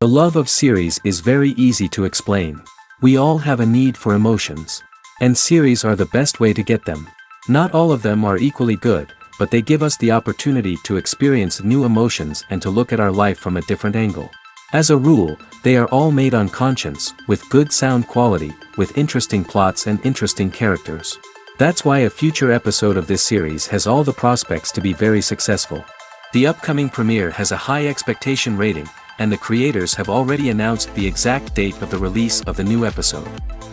The love of series is very easy to explain. We all have a need for emotions. And series are the best way to get them. Not all of them are equally good, but they give us the opportunity to experience new emotions and to look at our life from a different angle. As a rule, they are all made on conscience, with good sound quality, with interesting plots and interesting characters. That's why a future episode of this series has all the prospects to be very successful. The upcoming premiere has a high expectation rating, and the creators have already announced the exact date of the release of the new episode.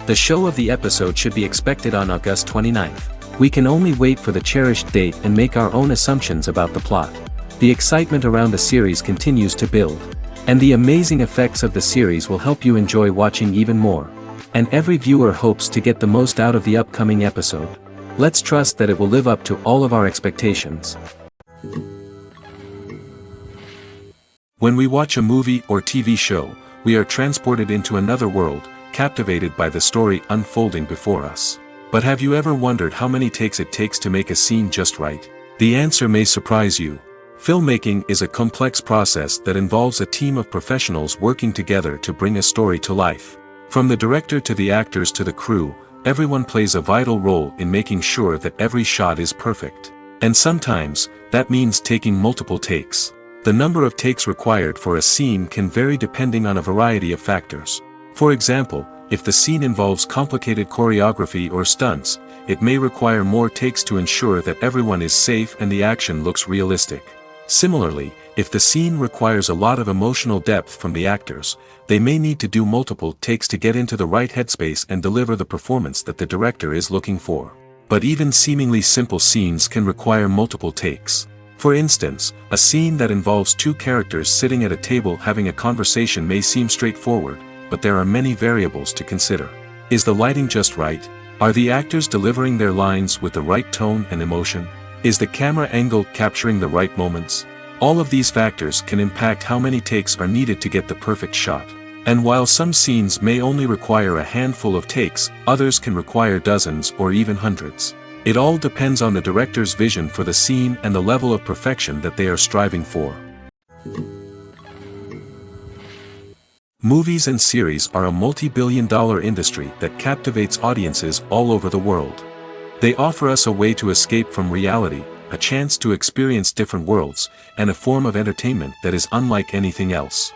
The show of the episode should be expected on August 29th. We can only wait for the cherished date and make our own assumptions about the plot. The excitement around the series continues to build. And the amazing effects of the series will help you enjoy watching even more. And every viewer hopes to get the most out of the upcoming episode. Let's trust that it will live up to all of our expectations. When we watch a movie or TV show, we are transported into another world, captivated by the story unfolding before us. But have you ever wondered how many takes it takes to make a scene just right? The answer may surprise you. Filmmaking is a complex process that involves a team of professionals working together to bring a story to life. From the director to the actors to the crew, everyone plays a vital role in making sure that every shot is perfect. And sometimes, that means taking multiple takes. The number of takes required for a scene can vary depending on a variety of factors. For example, if the scene involves complicated choreography or stunts, it may require more takes to ensure that everyone is safe and the action looks realistic. Similarly, if the scene requires a lot of emotional depth from the actors, they may need to do multiple takes to get into the right headspace and deliver the performance that the director is looking for. But even seemingly simple scenes can require multiple takes. For instance, a scene that involves two characters sitting at a table having a conversation may seem straightforward, but there are many variables to consider. Is the lighting just right? Are the actors delivering their lines with the right tone and emotion? Is the camera angle capturing the right moments? All of these factors can impact how many takes are needed to get the perfect shot. And while some scenes may only require a handful of takes, others can require dozens or even hundreds. It all depends on the director's vision for the scene and the level of perfection that they are striving for. Movies and series are a multi-billion-dollar industry that captivates audiences all over the world. They offer us a way to escape from reality, a chance to experience different worlds, and a form of entertainment that is unlike anything else.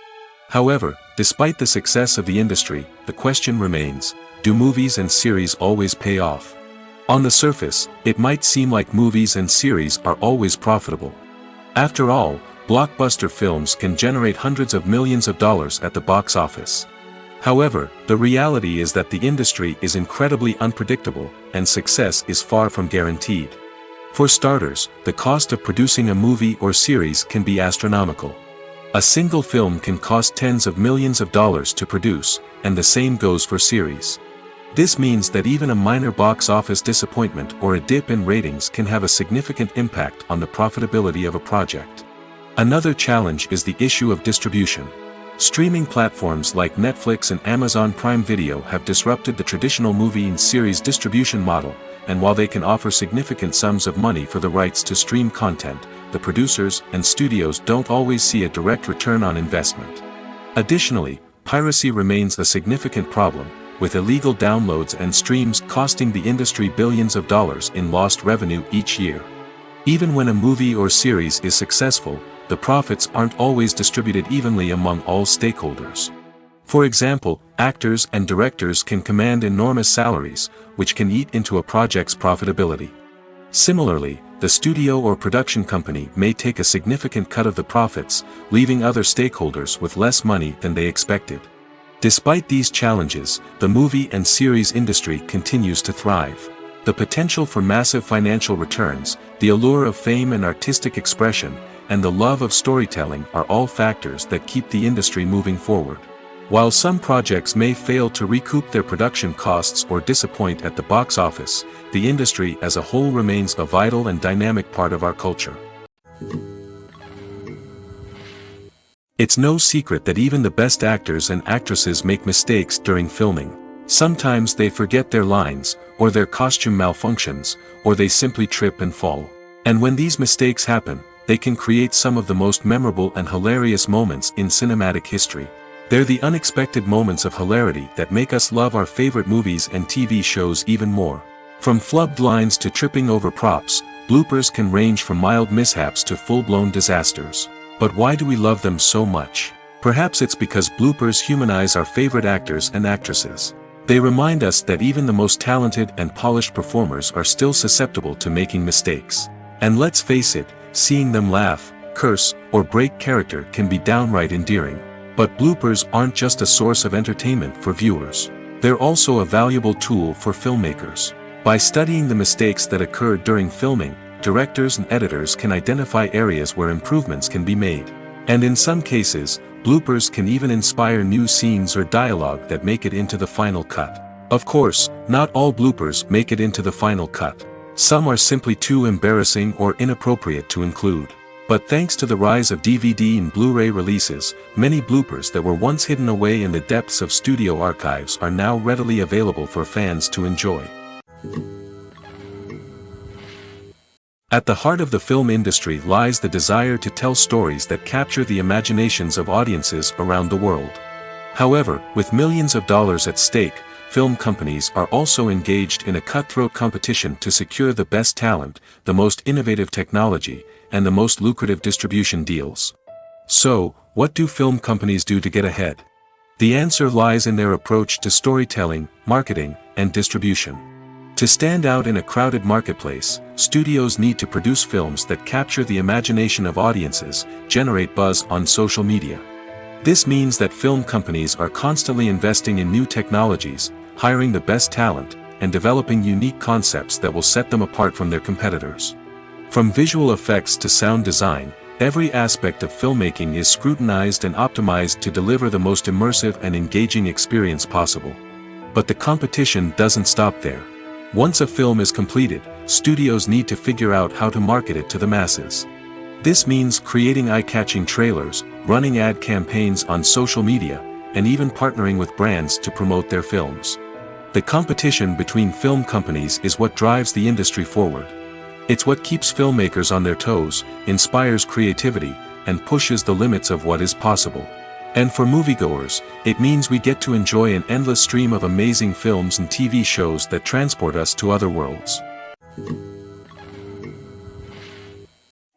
However, despite the success of the industry, the question remains, do movies and series always pay off? On the surface, it might seem like movies and series are always profitable. After all, blockbuster films can generate hundreds of millions of dollars at the box office. However, the reality is that the industry is incredibly unpredictable, and success is far from guaranteed. For starters, the cost of producing a movie or series can be astronomical. A single film can cost tens of millions of dollars to produce, and the same goes for series. This means that even a minor box office disappointment or a dip in ratings can have a significant impact on the profitability of a project. Another challenge is the issue of distribution. Streaming platforms like Netflix and Amazon Prime Video have disrupted the traditional movie and series distribution model, and while they can offer significant sums of money for the rights to stream content, the producers and studios don't always see a direct return on investment. Additionally, piracy remains a significant problem, with illegal downloads and streams costing the industry billions of dollars in lost revenue each year. Even when a movie or series is successful, the profits aren't always distributed evenly among all stakeholders. For example, actors and directors can command enormous salaries, which can eat into a project's profitability. Similarly, the studio or production company may take a significant cut of the profits, leaving other stakeholders with less money than they expected. Despite these challenges, the movie and series industry continues to thrive. The potential for massive financial returns, the allure of fame and artistic expression, and the love of storytelling are all factors that keep the industry moving forward. While some projects may fail to recoup their production costs or disappoint at the box office, the industry as a whole remains a vital and dynamic part of our culture. It's no secret that even the best actors and actresses make mistakes during filming. Sometimes they forget their lines, or their costume malfunctions, or they simply trip and fall. And when these mistakes happen, they can create some of the most memorable and hilarious moments in cinematic history. They're the unexpected moments of hilarity that make us love our favorite movies and TV shows even more. From flubbed lines to tripping over props, bloopers can range from mild mishaps to full-blown disasters. But why do we love them so much? Perhaps it's because bloopers humanize our favorite actors and actresses. They remind us that even the most talented and polished performers are still susceptible to making mistakes. And let's face it, seeing them laugh, curse, or break character can be downright endearing. But bloopers aren't just a source of entertainment for viewers. They're also a valuable tool for filmmakers. By studying the mistakes that occurred during filming, directors and editors can identify areas where improvements can be made. And in some cases, bloopers can even inspire new scenes or dialogue that make it into the final cut. Of course, not all bloopers make it into the final cut. Some are simply too embarrassing or inappropriate to include. But thanks to the rise of DVD and Blu-ray releases, many bloopers that were once hidden away in the depths of studio archives are now readily available for fans to enjoy. At the heart of the film industry lies the desire to tell stories that capture the imaginations of audiences around the world. However, with millions of dollars at stake, film companies are also engaged in a cutthroat competition to secure the best talent, the most innovative technology, and the most lucrative distribution deals. So, what do film companies do to get ahead? The answer lies in their approach to storytelling, marketing, and distribution. To stand out in a crowded marketplace, studios need to produce films that capture the imagination of audiences, generate buzz on social media. This means that film companies are constantly investing in new technologies, hiring the best talent, and developing unique concepts that will set them apart from their competitors. From visual effects to sound design, every aspect of filmmaking is scrutinized and optimized to deliver the most immersive and engaging experience possible. But the competition doesn't stop there. Once a film is completed, studios need to figure out how to market it to the masses. This means creating eye-catching trailers, running ad campaigns on social media, and even partnering with brands to promote their films. The competition between film companies is what drives the industry forward. It's what keeps filmmakers on their toes, inspires creativity, and pushes the limits of what is possible. And for moviegoers, it means we get to enjoy an endless stream of amazing films and TV shows that transport us to other worlds.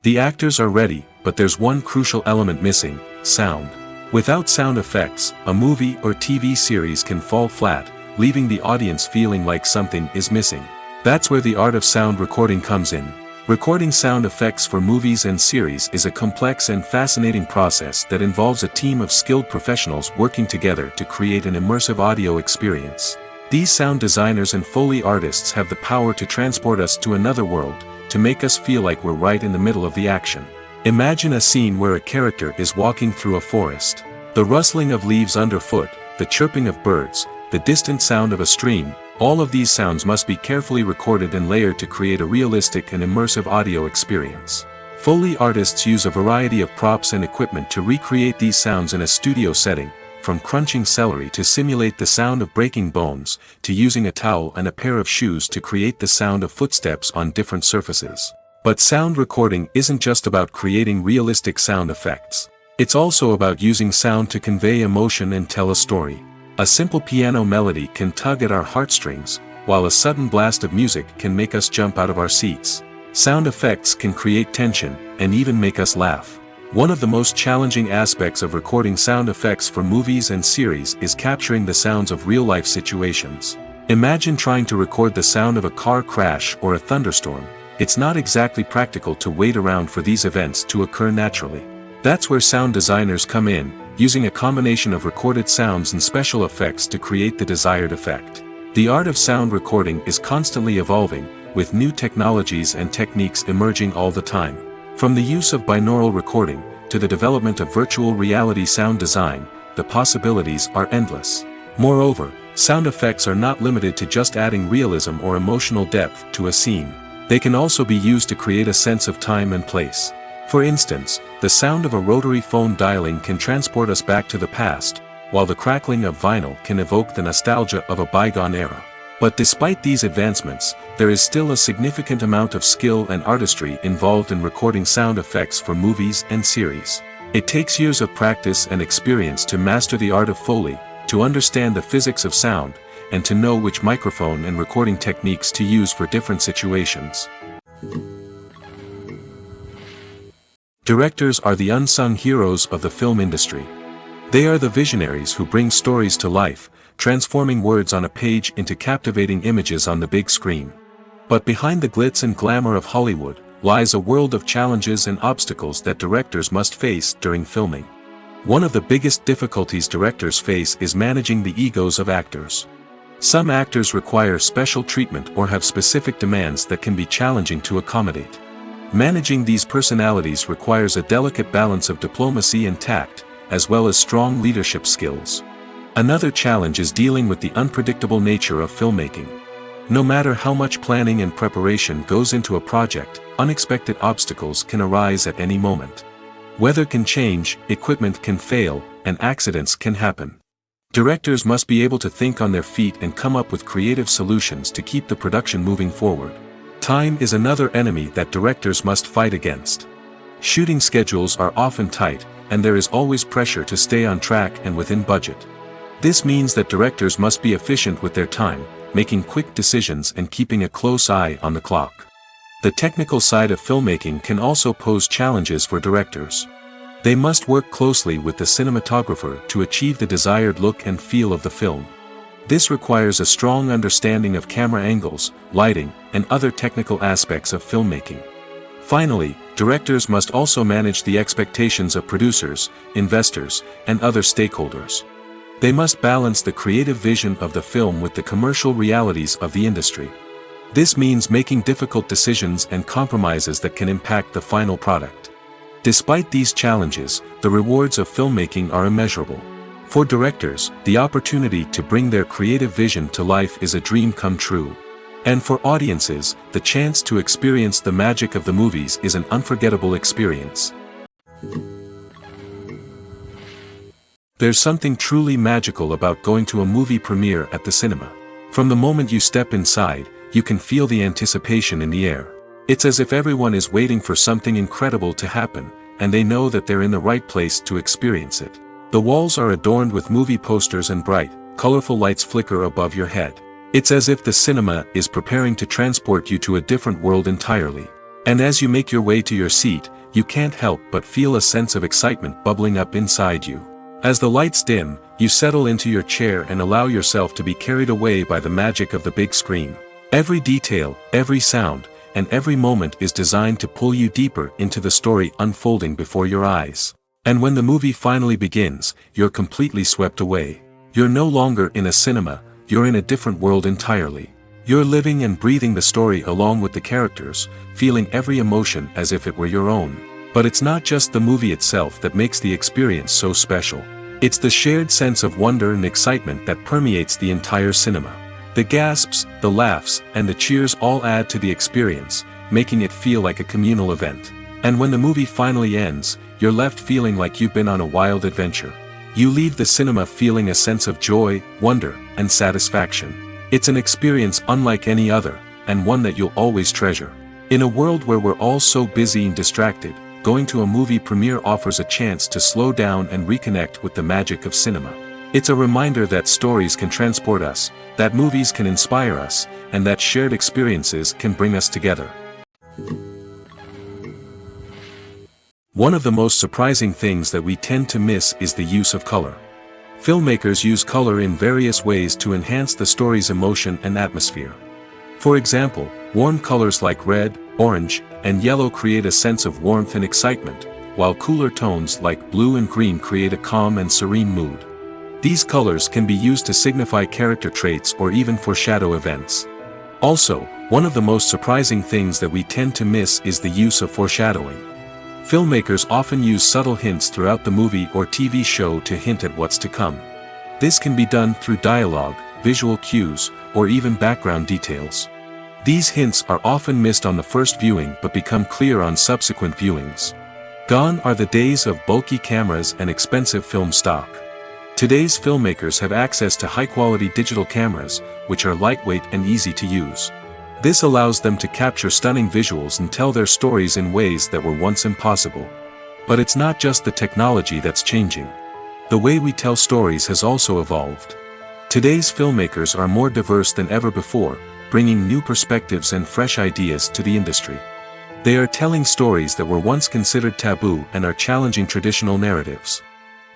The actors are ready, but there's one crucial element missing: sound. Without sound effects, a movie or TV series can fall flat, leaving the audience feeling like something is missing. That's where the art of sound recording comes in. Recording sound effects for movies and series is a complex and fascinating process that involves a team of skilled professionals working together to create an immersive audio experience. These sound designers and Foley artists have the power to transport us to another world, to make us feel like we're right in the middle of the action. Imagine a scene where a character is walking through a forest. The rustling of leaves underfoot, the chirping of birds, the distant sound of a stream, all of these sounds must be carefully recorded and layered to create a realistic and immersive audio experience. Foley artists use a variety of props and equipment to recreate these sounds in a studio setting, from crunching celery to simulate the sound of breaking bones, to using a towel and a pair of shoes to create the sound of footsteps on different surfaces. But sound recording isn't just about creating realistic sound effects. It's also about using sound to convey emotion and tell a story. A simple piano melody can tug at our heartstrings, while a sudden blast of music can make us jump out of our seats. Sound effects can create tension, and even make us laugh. One of the most challenging aspects of recording sound effects for movies and series is capturing the sounds of real-life situations. Imagine trying to record the sound of a car crash or a thunderstorm. It's not exactly practical to wait around for these events to occur naturally. That's where sound designers come in, using a combination of recorded sounds and special effects to create the desired effect. The art of sound recording is constantly evolving, with new technologies and techniques emerging all the time. From the use of binaural recording, to the development of virtual reality sound design, the possibilities are endless. Moreover, sound effects are not limited to just adding realism or emotional depth to a scene. They can also be used to create a sense of time and place. For instance, the sound of a rotary phone dialing can transport us back to the past, while the crackling of vinyl can evoke the nostalgia of a bygone era. But despite these advancements, there is still a significant amount of skill and artistry involved in recording sound effects for movies and series. It takes years of practice and experience to master the art of Foley, to understand the physics of sound, and to know which microphone and recording techniques to use for different situations. Directors are the unsung heroes of the film industry. They are the visionaries who bring stories to life, transforming words on a page into captivating images on the big screen. But behind the glitz and glamour of Hollywood lies a world of challenges and obstacles that directors must face during filming. One of the biggest difficulties directors face is managing the egos of actors. Some actors require special treatment or have specific demands that can be challenging to accommodate. Managing these personalities requires a delicate balance of diplomacy and tact, as well as strong leadership skills. Another challenge is dealing with the unpredictable nature of filmmaking. No matter how much planning and preparation goes into a project, unexpected obstacles can arise at any moment. Weather can change, equipment can fail, and accidents can happen. Directors must be able to think on their feet and come up with creative solutions to keep the production moving forward. Time is another enemy that directors must fight against. Shooting schedules are often tight, and there is always pressure to stay on track and within budget. This means that directors must be efficient with their time, making quick decisions and keeping a close eye on the clock. The technical side of filmmaking can also pose challenges for directors. They must work closely with the cinematographer to achieve the desired look and feel of the film. This requires a strong understanding of camera angles, lighting, and other technical aspects of filmmaking. Finally, directors must also manage the expectations of producers, investors, and other stakeholders. They must balance the creative vision of the film with the commercial realities of the industry. This means making difficult decisions and compromises that can impact the final product. Despite these challenges, the rewards of filmmaking are immeasurable. For directors, the opportunity to bring their creative vision to life is a dream come true. And for audiences, the chance to experience the magic of the movies is an unforgettable experience. There's something truly magical about going to a movie premiere at the cinema. From the moment you step inside, you can feel the anticipation in the air. It's as if everyone is waiting for something incredible to happen, and they know that they're in the right place to experience it. The walls are adorned with movie posters and bright, colorful lights flicker above your head. It's as if the cinema is preparing to transport you to a different world entirely. And as you make your way to your seat, you can't help but feel a sense of excitement bubbling up inside you. As the lights dim, you settle into your chair and allow yourself to be carried away by the magic of the big screen. Every detail, every sound, and every moment is designed to pull you deeper into the story unfolding before your eyes. And when the movie finally begins, you're completely swept away. You're no longer in a cinema, you're in a different world entirely. You're living and breathing the story along with the characters, feeling every emotion as if it were your own. But it's not just the movie itself that makes the experience so special. It's the shared sense of wonder and excitement that permeates the entire cinema. The gasps, the laughs, and the cheers all add to the experience, making it feel like a communal event. And when the movie finally ends, you're left feeling like you've been on a wild adventure. You leave the cinema feeling a sense of joy, wonder, and satisfaction. It's an experience unlike any other, and one that you'll always treasure. In a world where we're all so busy and distracted, going to a movie premiere offers a chance to slow down and reconnect with the magic of cinema. It's a reminder that stories can transport us, that movies can inspire us, and that shared experiences can bring us together. One of the most surprising things that we tend to miss is the use of color. Filmmakers use color in various ways to enhance the story's emotion and atmosphere. For example, warm colors like red, orange, and yellow create a sense of warmth and excitement, while cooler tones like blue and green create a calm and serene mood. These colors can be used to signify character traits or even foreshadow events. Also, one of the most surprising things that we tend to miss is the use of foreshadowing. Filmmakers often use subtle hints throughout the movie or TV show to hint at what's to come. This can be done through dialogue, visual cues, or even background details. These hints are often missed on the first viewing but become clear on subsequent viewings. Gone are the days of bulky cameras and expensive film stock. Today's filmmakers have access to high-quality digital cameras, which are lightweight and easy to use. This allows them to capture stunning visuals and tell their stories in ways that were once impossible. But it's not just the technology that's changing. The way we tell stories has also evolved. Today's filmmakers are more diverse than ever before, bringing new perspectives and fresh ideas to the industry. They are telling stories that were once considered taboo and are challenging traditional narratives.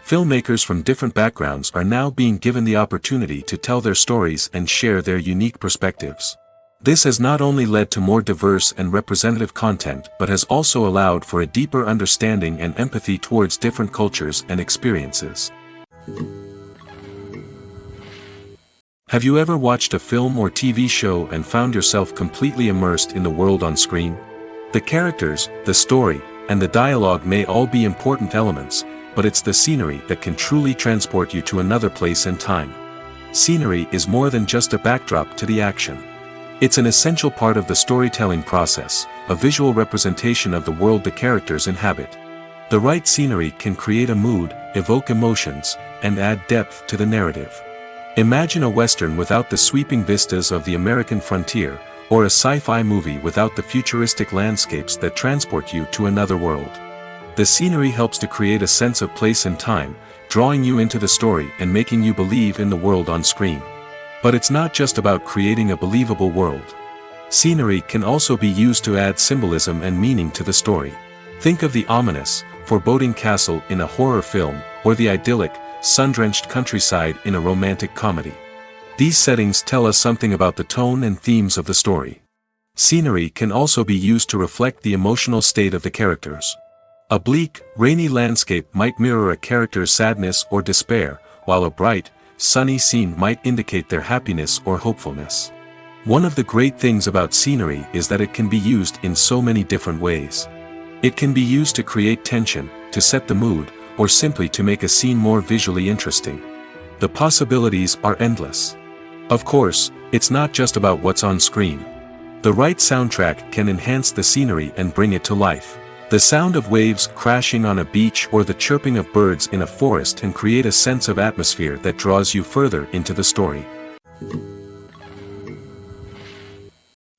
Filmmakers from different backgrounds are now being given the opportunity to tell their stories and share their unique perspectives. This has not only led to more diverse and representative content but has also allowed for a deeper understanding and empathy towards different cultures and experiences. Have you ever watched a film or TV show and found yourself completely immersed in the world on screen? The characters, the story, and the dialogue may all be important elements, but it's the scenery that can truly transport you to another place and time. Scenery is more than just a backdrop to the action. It's an essential part of the storytelling process, a visual representation of the world the characters inhabit. The right scenery can create a mood, evoke emotions, and add depth to the narrative. Imagine a Western without the sweeping vistas of the American frontier, or a sci-fi movie without the futuristic landscapes that transport you to another world. The scenery helps to create a sense of place and time, drawing you into the story and making you believe in the world on screen. But it's not just about creating a believable world. Scenery can also be used to add symbolism and meaning to the story. Think of the ominous, foreboding castle in a horror film, or the idyllic, sun-drenched countryside in a romantic comedy. These settings tell us something about the tone and themes of the story. Scenery can also be used to reflect the emotional state of the characters. A bleak, rainy landscape might mirror a character's sadness or despair, while a bright, sunny scene might indicate their happiness or hopefulness. One of the great things about scenery is that it can be used in so many different ways. It can be used to create tension, to set the mood, or simply to make a scene more visually interesting. The possibilities are endless. Of course, it's not just about what's on screen. The right soundtrack can enhance the scenery and bring it to life. The sound of waves crashing on a beach or the chirping of birds in a forest can create a sense of atmosphere that draws you further into the story.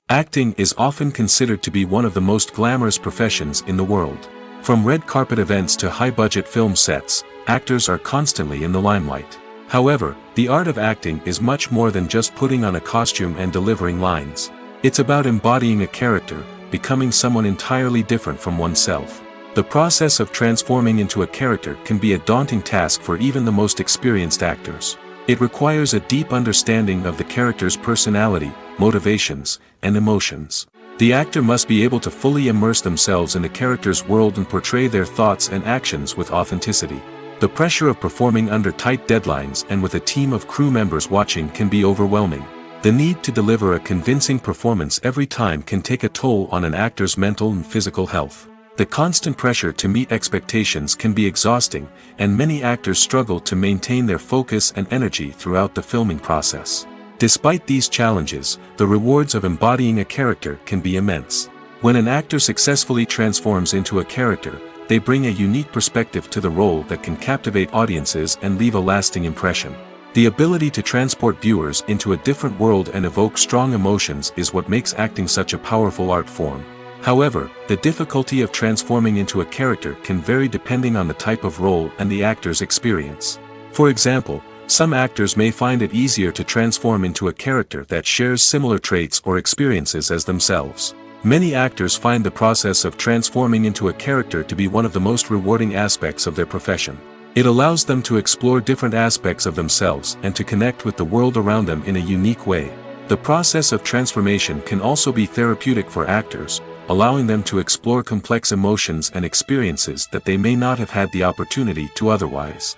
Acting is often considered to be one of the most glamorous professions in the world. From red carpet events to high-budget film sets, actors are constantly in the limelight. However, the art of acting is much more than just putting on a costume and delivering lines. It's about embodying a character, becoming someone entirely different from oneself. The process of transforming into a character can be a daunting task for even the most experienced actors. It requires a deep understanding of the character's personality, motivations, and emotions. The actor must be able to fully immerse themselves in the character's world and portray their thoughts and actions with authenticity. The pressure of performing under tight deadlines and with a team of crew members watching can be overwhelming. The need to deliver a convincing performance every time can take a toll on an actor's mental and physical health. The constant pressure to meet expectations can be exhausting, and many actors struggle to maintain their focus and energy throughout the filming process. Despite these challenges, the rewards of embodying a character can be immense. When an actor successfully transforms into a character, they bring a unique perspective to the role that can captivate audiences and leave a lasting impression. The ability to transport viewers into a different world and evoke strong emotions is what makes acting such a powerful art form. However, the difficulty of transforming into a character can vary depending on the type of role and the actor's experience. For example, some actors may find it easier to transform into a character that shares similar traits or experiences as themselves. Many actors find the process of transforming into a character to be one of the most rewarding aspects of their profession. It allows them to explore different aspects of themselves and to connect with the world around them in a unique way. The process of transformation can also be therapeutic for actors, allowing them to explore complex emotions and experiences that they may not have had the opportunity to otherwise.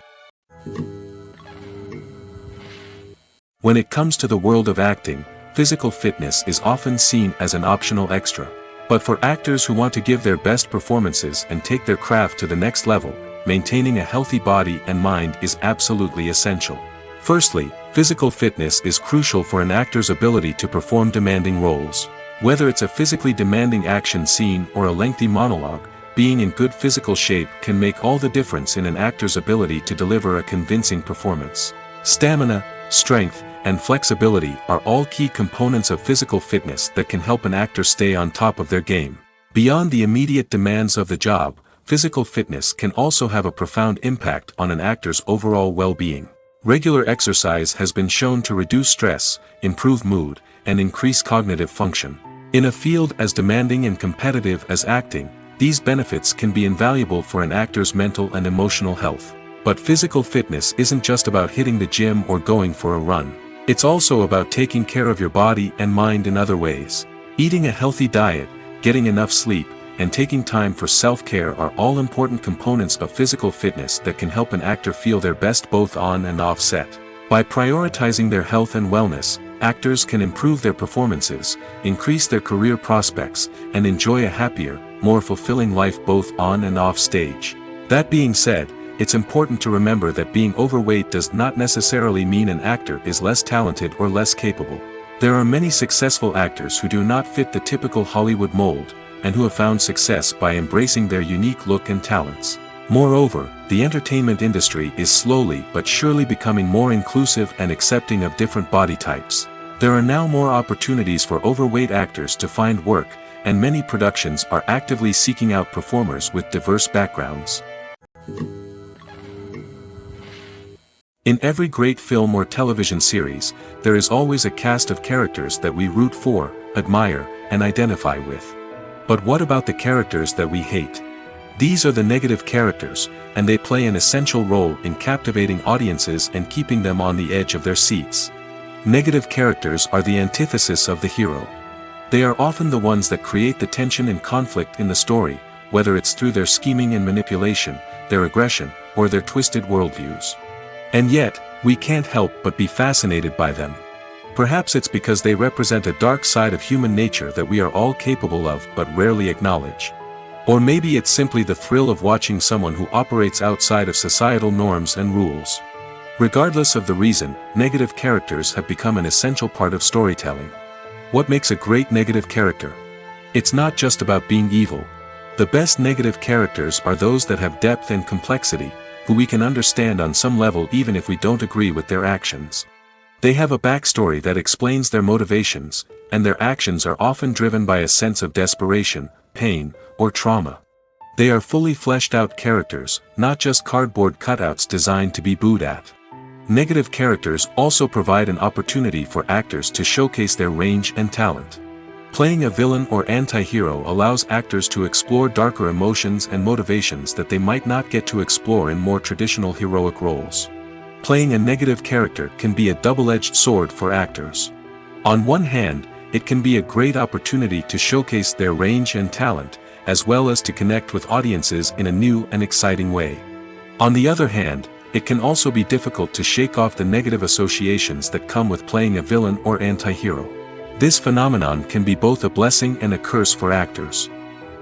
When it comes to the world of acting, physical fitness is often seen as an optional extra. But for actors who want to give their best performances and take their craft to the next level, maintaining a healthy body and mind is absolutely essential. Firstly, physical fitness is crucial for an actor's ability to perform demanding roles. Whether it's a physically demanding action scene or a lengthy monologue, being in good physical shape can make all the difference in an actor's ability to deliver a convincing performance. Stamina, strength, and flexibility are all key components of physical fitness that can help an actor stay on top of their game. Beyond the immediate demands of the job, physical fitness can also have a profound impact on an actor's overall well-being. Regular exercise has been shown to reduce stress, improve mood, and increase cognitive function. In a field as demanding and competitive as acting, these benefits can be invaluable for an actor's mental and emotional health. But physical fitness isn't just about hitting the gym or going for a run. It's also about taking care of your body and mind in other ways. Eating a healthy diet, getting enough sleep, and taking time for self-care are all important components of physical fitness that can help an actor feel their best both on and off set. By prioritizing their health and wellness, actors can improve their performances, increase their career prospects, and enjoy a happier, more fulfilling life both on and off stage. That being said, it's important to remember that being overweight does not necessarily mean an actor is less talented or less capable. There are many successful actors who do not fit the typical Hollywood mold, and who have found success by embracing their unique look and talents. Moreover, the entertainment industry is slowly but surely becoming more inclusive and accepting of different body types. There are now more opportunities for overweight actors to find work, and many productions are actively seeking out performers with diverse backgrounds. In every great film or television series, there is always a cast of characters that we root for, admire, and identify with. But what about the characters that we hate? These are the negative characters, and they play an essential role in captivating audiences and keeping them on the edge of their seats. Negative characters are the antithesis of the hero. They are often the ones that create the tension and conflict in the story, whether it's through their scheming and manipulation, their aggression, or their twisted worldviews. And yet, we can't help but be fascinated by them. Perhaps it's because they represent a dark side of human nature that we are all capable of but rarely acknowledge. Or maybe it's simply the thrill of watching someone who operates outside of societal norms and rules. Regardless of the reason, negative characters have become an essential part of storytelling. What makes a great negative character? It's not just about being evil. The best negative characters are those that have depth and complexity, who we can understand on some level even if we don't agree with their actions. They have a backstory that explains their motivations, and their actions are often driven by a sense of desperation, pain, or trauma. They are fully fleshed out characters, not just cardboard cutouts designed to be booed at. Negative characters also provide an opportunity for actors to showcase their range and talent. Playing a villain or anti-hero allows actors to explore darker emotions and motivations that they might not get to explore in more traditional heroic roles. Playing a negative character can be a double-edged sword for actors. On one hand, it can be a great opportunity to showcase their range and talent, as well as to connect with audiences in a new and exciting way. On the other hand, it can also be difficult to shake off the negative associations that come with playing a villain or anti-hero. This phenomenon can be both a blessing and a curse for actors.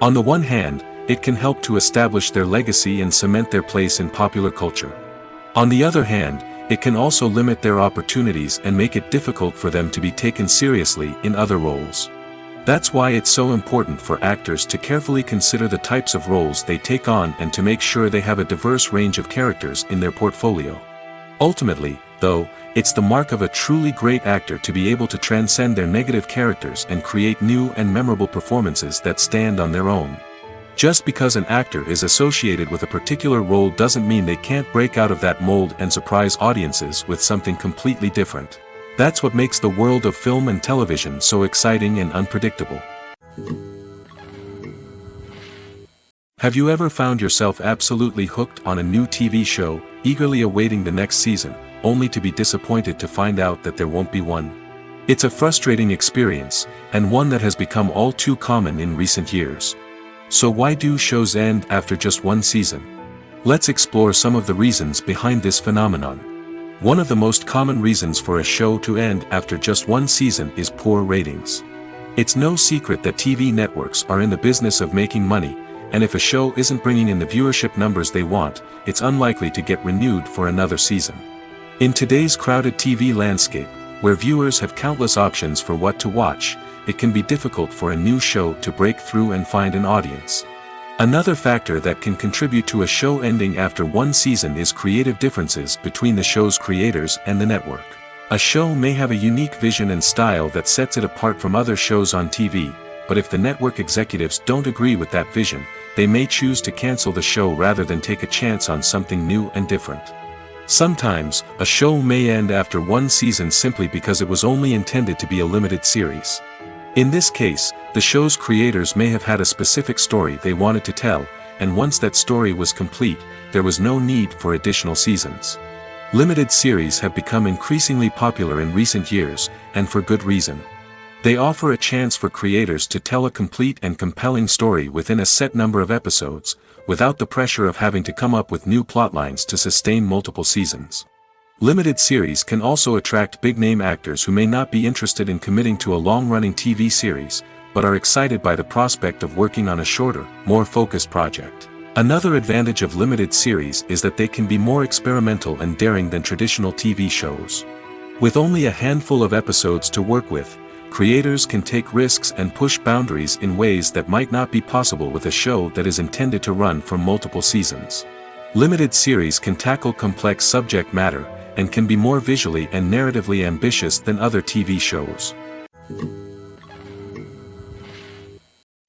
On the one hand, it can help to establish their legacy and cement their place in popular culture. On the other hand, it can also limit their opportunities and make it difficult for them to be taken seriously in other roles. That's why it's so important for actors to carefully consider the types of roles they take on and to make sure they have a diverse range of characters in their portfolio. Ultimately, though, it's the mark of a truly great actor to be able to transcend their negative characters and create new and memorable performances that stand on their own. Just because an actor is associated with a particular role doesn't mean they can't break out of that mold and surprise audiences with something completely different. That's what makes the world of film and television so exciting and unpredictable. Have you ever found yourself absolutely hooked on a new TV show, eagerly awaiting the next season, only to be disappointed to find out that there won't be one? It's a frustrating experience, and one that has become all too common in recent years. So why do shows end after just one season? Let's explore some of the reasons behind this phenomenon. One of the most common reasons for a show to end after just one season is poor ratings. It's no secret that TV networks are in the business of making money, and if a show isn't bringing in the viewership numbers they want, it's unlikely to get renewed for another season. In today's crowded TV landscape, where viewers have countless options for what to watch, it can be difficult for a new show to break through and find an audience. Another factor that can contribute to a show ending after one season is creative differences between the show's creators and the network. A show may have a unique vision and style that sets it apart from other shows on TV, but if the network executives don't agree with that vision, they may choose to cancel the show rather than take a chance on something new and different. Sometimes, a show may end after one season simply because it was only intended to be a limited series. In this case, the show's creators may have had a specific story they wanted to tell, and once that story was complete, there was no need for additional seasons. Limited series have become increasingly popular in recent years, and for good reason. They offer a chance for creators to tell a complete and compelling story within a set number of episodes, without the pressure of having to come up with new plotlines to sustain multiple seasons. Limited series can also attract big-name actors who may not be interested in committing to a long-running TV series, but are excited by the prospect of working on a shorter, more focused project. Another advantage of limited series is that they can be more experimental and daring than traditional TV shows. With only a handful of episodes to work with, creators can take risks and push boundaries in ways that might not be possible with a show that is intended to run for multiple seasons. Limited series can tackle complex subject matter, and can be more visually and narratively ambitious than other TV shows.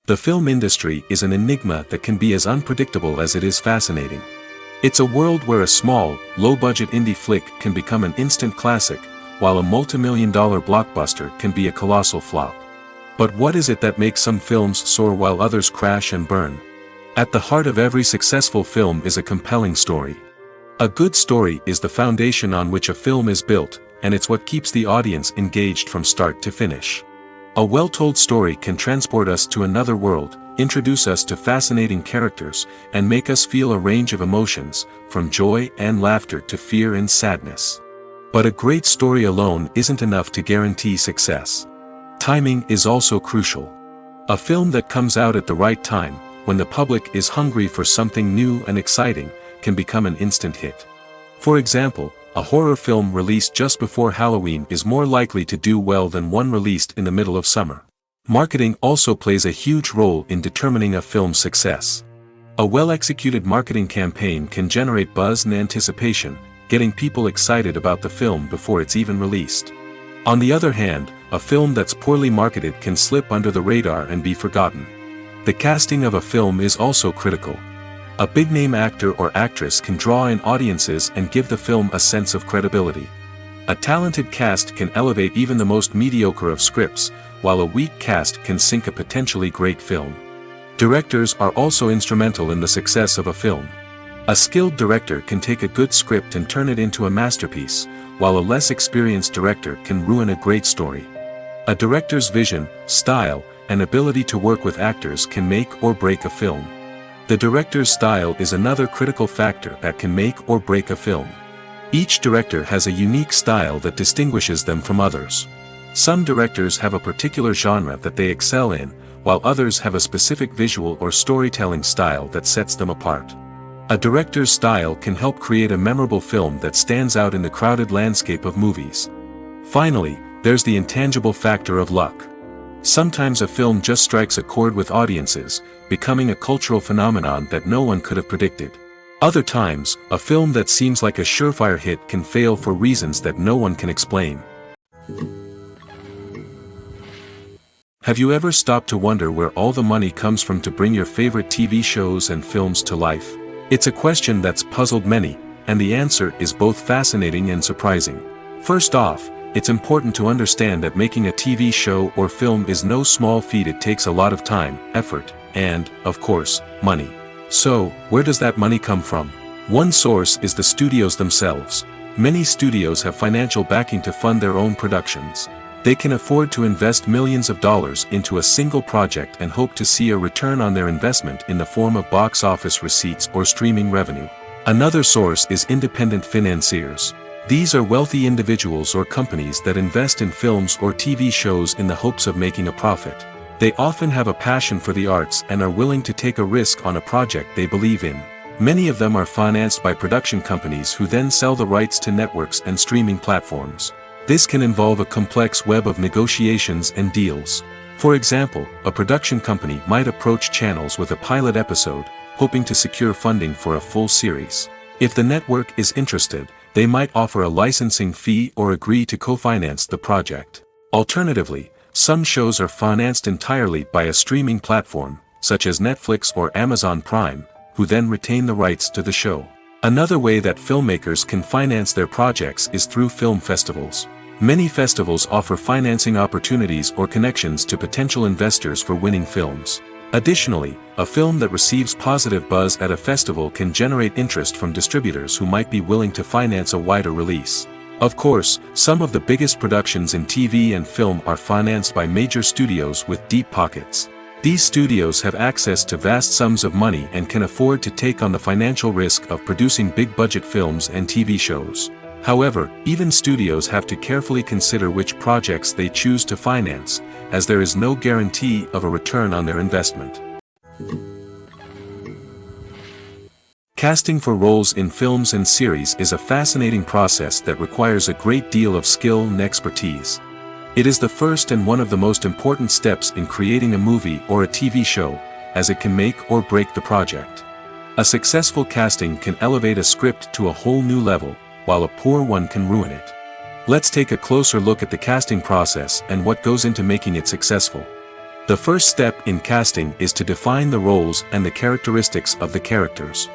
The film industry is an enigma that can be as unpredictable as it is fascinating. It's a world where a small, low-budget indie flick can become an instant classic, while a multi-million-dollar blockbuster can be a colossal flop. But what is it that makes some films soar while others crash and burn? At the heart of every successful film is a compelling story. A good story is the foundation on which a film is built, and it's what keeps the audience engaged from start to finish. A well-told story can transport us to another world, introduce us to fascinating characters, and make us feel a range of emotions, from joy and laughter to fear and sadness. But a great story alone isn't enough to guarantee success. Timing is also crucial. A film that comes out at the right time, when the public is hungry for something new and exciting, can become an instant hit. For example, a horror film released just before Halloween is more likely to do well than one released in the middle of summer. Marketing also plays a huge role in determining a film's success. A well-executed marketing campaign can generate buzz and anticipation, getting people excited about the film before it's even released. On the other hand, a film that's poorly marketed can slip under the radar and be forgotten. The casting of a film is also critical. A big-name actor or actress can draw in audiences and give the film a sense of credibility. A talented cast can elevate even the most mediocre of scripts, while a weak cast can sink a potentially great film. Directors are also instrumental in the success of a film. A skilled director can take a good script and turn it into a masterpiece, while a less experienced director can ruin a great story. A director's vision, style, and ability to work with actors can make or break a film. The director's style is another critical factor that can make or break a film. Each director has a unique style that distinguishes them from others. Some directors have a particular genre that they excel in, while others have a specific visual or storytelling style that sets them apart. A director's style can help create a memorable film that stands out in the crowded landscape of movies. Finally, there's the intangible factor of luck. Sometimes a film just strikes a chord with audiences, becoming a cultural phenomenon that no one could have predicted. Other times, a film that seems like a surefire hit can fail for reasons that no one can explain. Have you ever stopped to wonder where all the money comes from to bring your favorite TV shows and films to life? It's a question that's puzzled many, and the answer is both fascinating and surprising. First off, it's important to understand that making a TV show or film is no small feat. It takes a lot of time, effort, and, of course, money. So, where does that money come from? One source is the studios themselves. Many studios have financial backing to fund their own productions. They can afford to invest millions of dollars into a single project and hope to see a return on their investment in the form of box office receipts or streaming revenue. Another source is independent financiers. These are wealthy individuals or companies that invest in films or TV shows in the hopes of making a profit. They often have a passion for the arts and are willing to take a risk on a project they believe in. Many of them are financed by production companies who then sell the rights to networks and streaming platforms. This can involve a complex web of negotiations and deals. For example, a production company might approach channels with a pilot episode, hoping to secure funding for a full series. If the network is interested, they might offer a licensing fee or agree to co-finance the project. Alternatively, some shows are financed entirely by a streaming platform, such as Netflix or Amazon Prime, who then retain the rights to the show. Another way that filmmakers can finance their projects is through film festivals. Many festivals offer financing opportunities or connections to potential investors for winning films. Additionally, a film that receives positive buzz at a festival can generate interest from distributors who might be willing to finance a wider release. Of course, some of the biggest productions in TV and film are financed by major studios with deep pockets. These studios have access to vast sums of money and can afford to take on the financial risk of producing big-budget films and TV shows. However, even studios have to carefully consider which projects they choose to finance, as there is no guarantee of a return on their investment. Casting for roles in films and series is a fascinating process that requires a great deal of skill and expertise. It is the first and one of the most important steps in creating a movie or a TV show, as it can make or break the project. A successful casting can elevate a script to a whole new level, while a poor one can ruin it. Let's take a closer look at the casting process and what goes into making it successful. The first step in casting is to define the roles and the characteristics of the characters.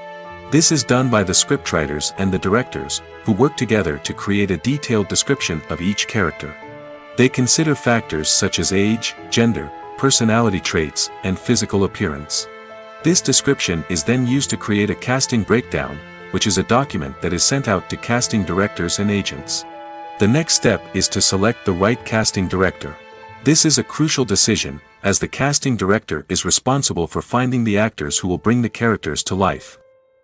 This is done by the scriptwriters and the directors, who work together to create a detailed description of each character. They consider factors such as age, gender, personality traits, and physical appearance. This description is then used to create a casting breakdown, which is a document that is sent out to casting directors and agents. The next step is to select the right casting director. This is a crucial decision, as the casting director is responsible for finding the actors who will bring the characters to life.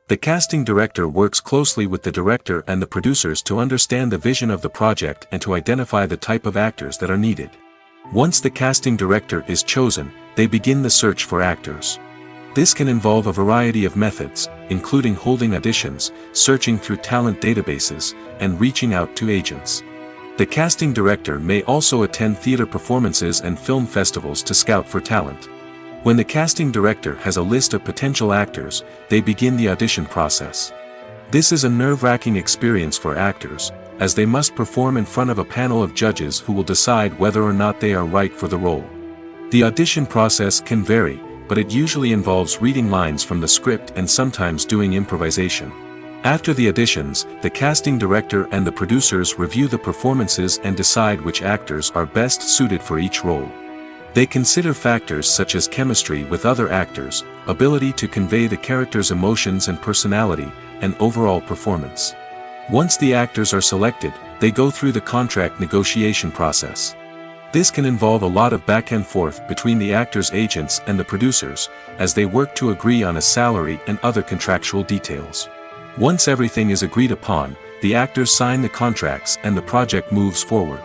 The casting director works closely with the director and the producers to understand the vision of the project and to identify the type of actors that are needed. Once the casting director is chosen, they begin the search for actors. This can involve a variety of methods, including holding auditions, searching through talent databases, and reaching out to agents. The casting director may also attend theater performances and film festivals to scout for talent. When the casting director has a list of potential actors, they begin the audition process. This is a nerve-wracking experience for actors, as they must perform in front of a panel of judges who will decide whether or not they are right for the role. The audition process can vary, but it usually involves reading lines from the script and sometimes doing improvisation. After the auditions, the casting director and the producers review the performances and decide which actors are best suited for each role. They consider factors such as chemistry with other actors, ability to convey the character's emotions and personality, and overall performance. Once the actors are selected, they go through the contract negotiation process. This can involve a lot of back and forth between the actors' agents and the producers, as they work to agree on a salary and other contractual details. Once everything is agreed upon, the actors sign the contracts and the project moves forward.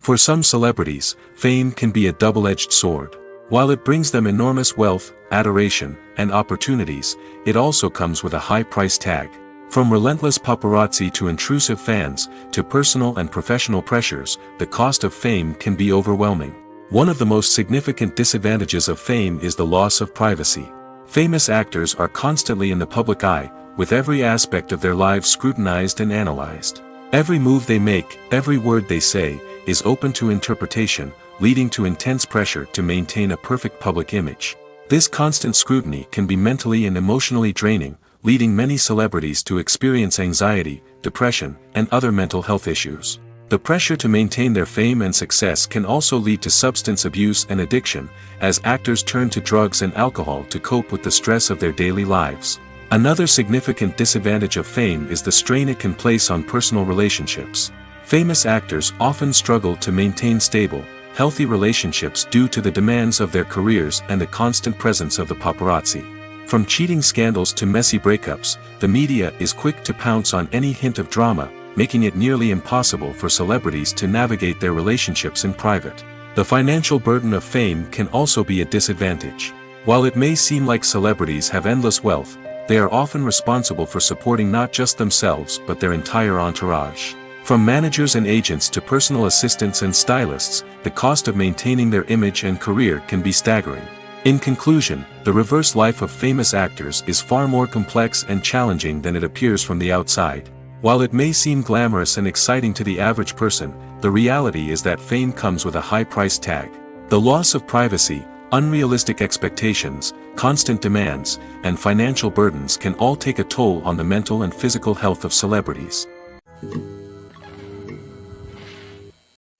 For some celebrities, fame can be a double-edged sword. While it brings them enormous wealth, adoration, and opportunities, it also comes with a high price tag. From relentless paparazzi to intrusive fans, to personal and professional pressures, the cost of fame can be overwhelming. One of the most significant disadvantages of fame is the loss of privacy. Famous actors are constantly in the public eye, with every aspect of their lives scrutinized and analyzed. Every move they make, every word they say, is open to interpretation, leading to intense pressure to maintain a perfect public image. This constant scrutiny can be mentally and emotionally draining, leading many celebrities to experience anxiety, depression, and other mental health issues. The pressure to maintain their fame and success can also lead to substance abuse and addiction, as actors turn to drugs and alcohol to cope with the stress of their daily lives. Another significant disadvantage of fame is the strain it can place on personal relationships. Famous actors often struggle to maintain stable, healthy relationships due to the demands of their careers and the constant presence of the paparazzi. From cheating scandals to messy breakups, the media is quick to pounce on any hint of drama, making it nearly impossible for celebrities to navigate their relationships in private. The financial burden of fame can also be a disadvantage. While it may seem like celebrities have endless wealth, they are often responsible for supporting not just themselves but their entire entourage. From managers and agents to personal assistants and stylists, the cost of maintaining their image and career can be staggering. In conclusion, the reverse life of famous actors is far more complex and challenging than it appears from the outside. While it may seem glamorous and exciting to the average person, the reality is that fame comes with a high price tag. The loss of privacy, unrealistic expectations, constant demands, and financial burdens can all take a toll on the mental and physical health of celebrities.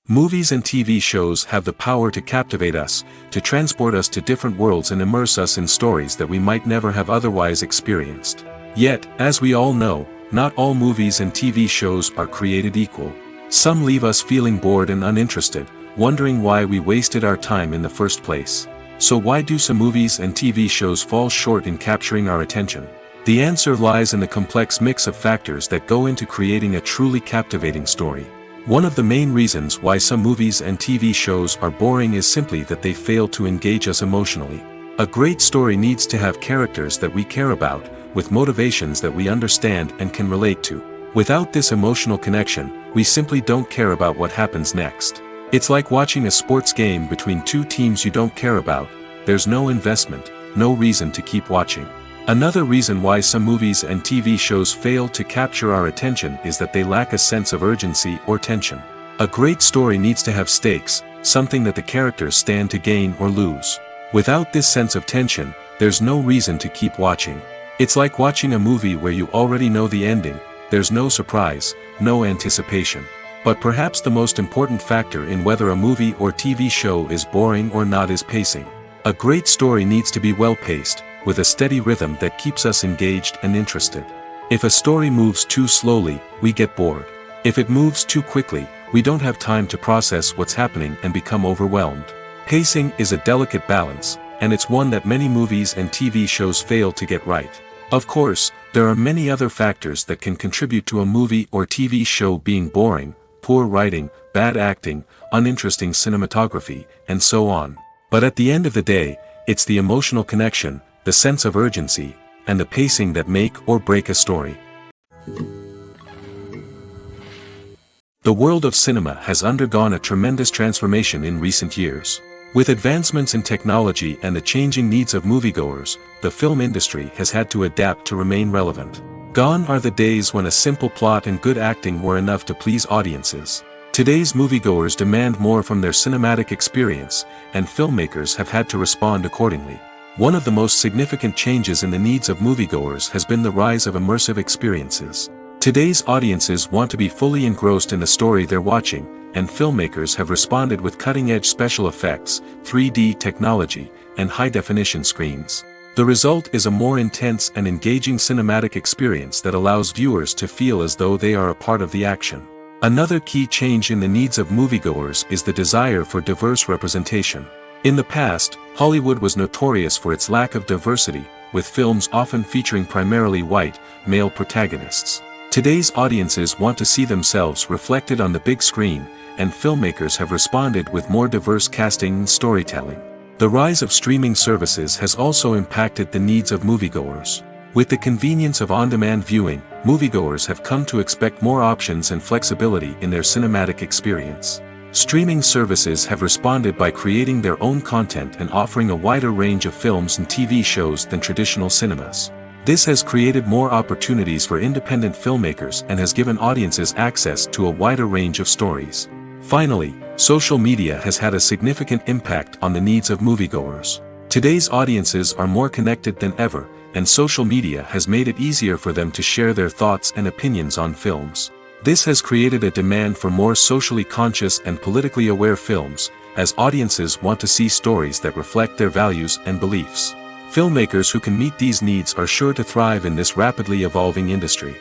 Movies and TV shows have the power to captivate us, to transport us to different worlds and immerse us in stories that we might never have otherwise experienced. Yet, as we all know, not all movies and TV shows are created equal. Some leave us feeling bored and uninterested, wondering why we wasted our time in the first place. So why do some movies and TV shows fall short in capturing our attention? The answer lies in the complex mix of factors that go into creating a truly captivating story. One of the main reasons why some movies and TV shows are boring is simply that they fail to engage us emotionally. A great story needs to have characters that we care about, with motivations that we understand and can relate to. Without this emotional connection, we simply don't care about what happens next. It's like watching a sports game between two teams you don't care about. There's no investment, no reason to keep watching. Another reason why some movies and TV shows fail to capture our attention is that they lack a sense of urgency or tension. A great story needs to have stakes, something that the characters stand to gain or lose. Without this sense of tension, there's no reason to keep watching. It's like watching a movie where you already know the ending. There's no surprise, no anticipation. But perhaps the most important factor in whether a movie or TV show is boring or not is pacing. A great story needs to be well-paced, with a steady rhythm that keeps us engaged and interested. If a story moves too slowly, we get bored. If it moves too quickly, we don't have time to process what's happening and become overwhelmed. Pacing is a delicate balance, and it's one that many movies and TV shows fail to get right. Of course, there are many other factors that can contribute to a movie or TV show being boring: poor writing, bad acting, uninteresting cinematography, and so on. But at the end of the day, it's the emotional connection, the sense of urgency, and the pacing that make or break a story. The world of cinema has undergone a tremendous transformation in recent years. With advancements in technology and the changing needs of moviegoers, the film industry has had to adapt to remain relevant. Gone are the days when a simple plot and good acting were enough to please audiences. Today's moviegoers demand more from their cinematic experience, and filmmakers have had to respond accordingly. One of the most significant changes in the needs of moviegoers has been the rise of immersive experiences. Today's audiences want to be fully engrossed in the story they're watching, and filmmakers have responded with cutting-edge special effects, 3D technology, and high-definition screens. The result is a more intense and engaging cinematic experience that allows viewers to feel as though they are a part of the action. Another key change in the needs of moviegoers is the desire for diverse representation. In the past, Hollywood was notorious for its lack of diversity, with films often featuring primarily white, male protagonists. Today's audiences want to see themselves reflected on the big screen, and filmmakers have responded with more diverse casting and storytelling. The rise of streaming services has also impacted the needs of moviegoers. With the convenience of on-demand viewing, moviegoers have come to expect more options and flexibility in their cinematic experience. Streaming services have responded by creating their own content and offering a wider range of films and TV shows than traditional cinemas. This has created more opportunities for independent filmmakers and has given audiences access to a wider range of stories. Finally, social media has had a significant impact on the needs of moviegoers. Today's audiences are more connected than ever, and social media has made it easier for them to share their thoughts and opinions on films. This has created a demand for more socially conscious and politically aware films, as audiences want to see stories that reflect their values and beliefs. Filmmakers who can meet these needs are sure to thrive in this rapidly evolving industry.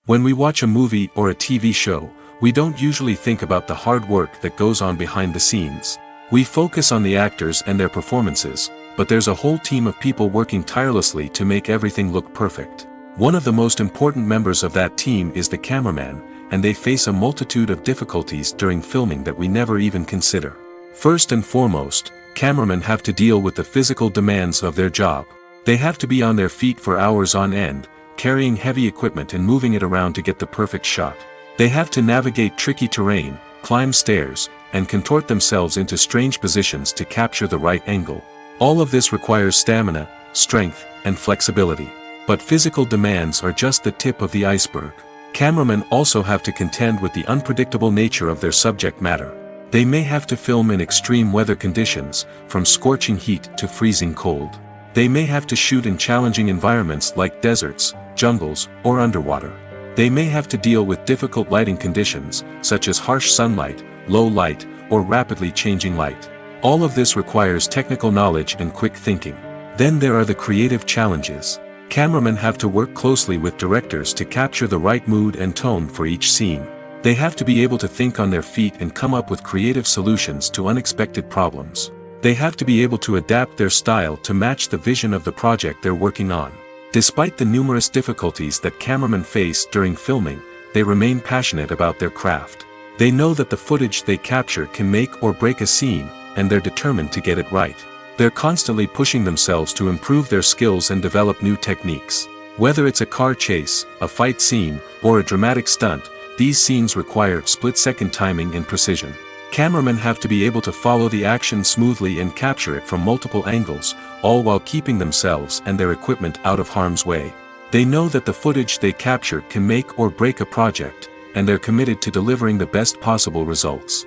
When we watch a movie or a TV show, we don't usually think about the hard work that goes on behind the scenes. We focus on the actors and their performances, but there's a whole team of people working tirelessly to make everything look perfect. One of the most important members of that team is the cameraman, and they face a multitude of difficulties during filming that we never even consider. First and foremost, cameramen have to deal with the physical demands of their job. They have to be on their feet for hours on end, carrying heavy equipment and moving it around to get the perfect shot. They have to navigate tricky terrain, climb stairs, and contort themselves into strange positions to capture the right angle. All of this requires stamina, strength, and flexibility. But physical demands are just the tip of the iceberg. Cameramen also have to contend with the unpredictable nature of their subject matter. They may have to film in extreme weather conditions, from scorching heat to freezing cold. They may have to shoot in challenging environments like deserts, jungles, or underwater. They may have to deal with difficult lighting conditions, such as harsh sunlight, low light, or rapidly changing light. All of this requires technical knowledge and quick thinking. Then there are the creative challenges. Cameramen have to work closely with directors to capture the right mood and tone for each scene. They have to be able to think on their feet and come up with creative solutions to unexpected problems. They have to be able to adapt their style to match the vision of the project they're working on. Despite the numerous difficulties that cameramen face during filming, they remain passionate about their craft. They know that the footage they capture can make or break a scene, and they're determined to get it right. They're constantly pushing themselves to improve their skills and develop new techniques. Whether it's a car chase, a fight scene, or a dramatic stunt, these scenes require split-second timing and precision. Cameramen have to be able to follow the action smoothly and capture it from multiple angles, all while keeping themselves and their equipment out of harm's way. They know that the footage they capture can make or break a project, and they're committed to delivering the best possible results.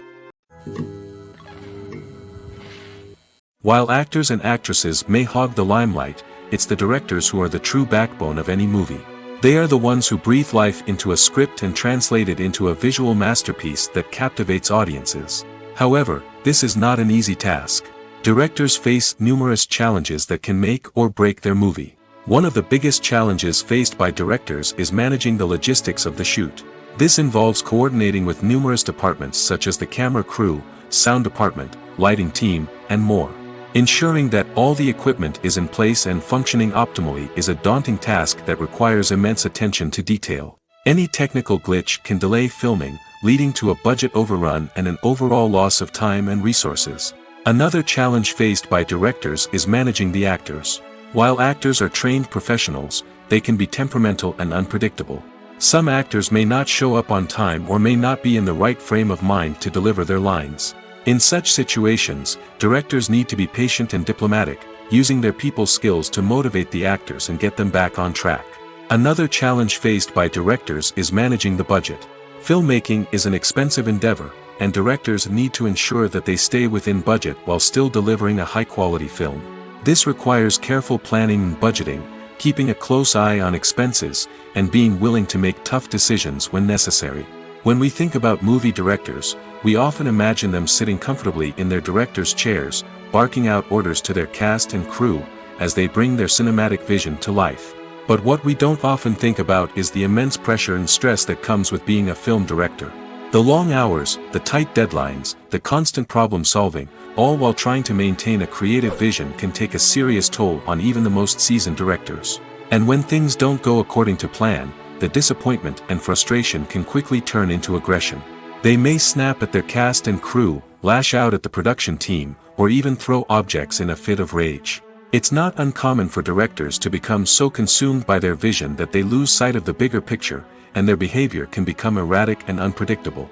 While actors and actresses may hog the limelight, it's the directors who are the true backbone of any movie. They are the ones who breathe life into a script and translate it into a visual masterpiece that captivates audiences. However, this is not an easy task. Directors face numerous challenges that can make or break their movie. One of the biggest challenges faced by directors is managing the logistics of the shoot. This involves coordinating with numerous departments such as the camera crew, sound department, lighting team, and more. Ensuring that all the equipment is in place and functioning optimally is a daunting task that requires immense attention to detail. Any technical glitch can delay filming, leading to a budget overrun and an overall loss of time and resources. Another challenge faced by directors is managing the actors. While actors are trained professionals, they can be temperamental and unpredictable. Some actors may not show up on time or may not be in the right frame of mind to deliver their lines. In such situations, directors need to be patient and diplomatic, using their people skills to motivate the actors and get them back on track. Another challenge faced by directors is managing the budget. Filmmaking is an expensive endeavor, and directors need to ensure that they stay within budget while still delivering a high-quality film. This requires careful planning and budgeting, keeping a close eye on expenses, and being willing to make tough decisions when necessary. When we think about movie directors, we often imagine them sitting comfortably in their director's chairs, barking out orders to their cast and crew, as they bring their cinematic vision to life. But what we don't often think about is the immense pressure and stress that comes with being a film director. The long hours, the tight deadlines, the constant problem solving, all while trying to maintain a creative vision can take a serious toll on even the most seasoned directors. And when things don't go according to plan, the disappointment and frustration can quickly turn into aggression. They may snap at their cast and crew, lash out at the production team, or even throw objects in a fit of rage. It's not uncommon for directors to become so consumed by their vision that they lose sight of the bigger picture, and their behavior can become erratic and unpredictable.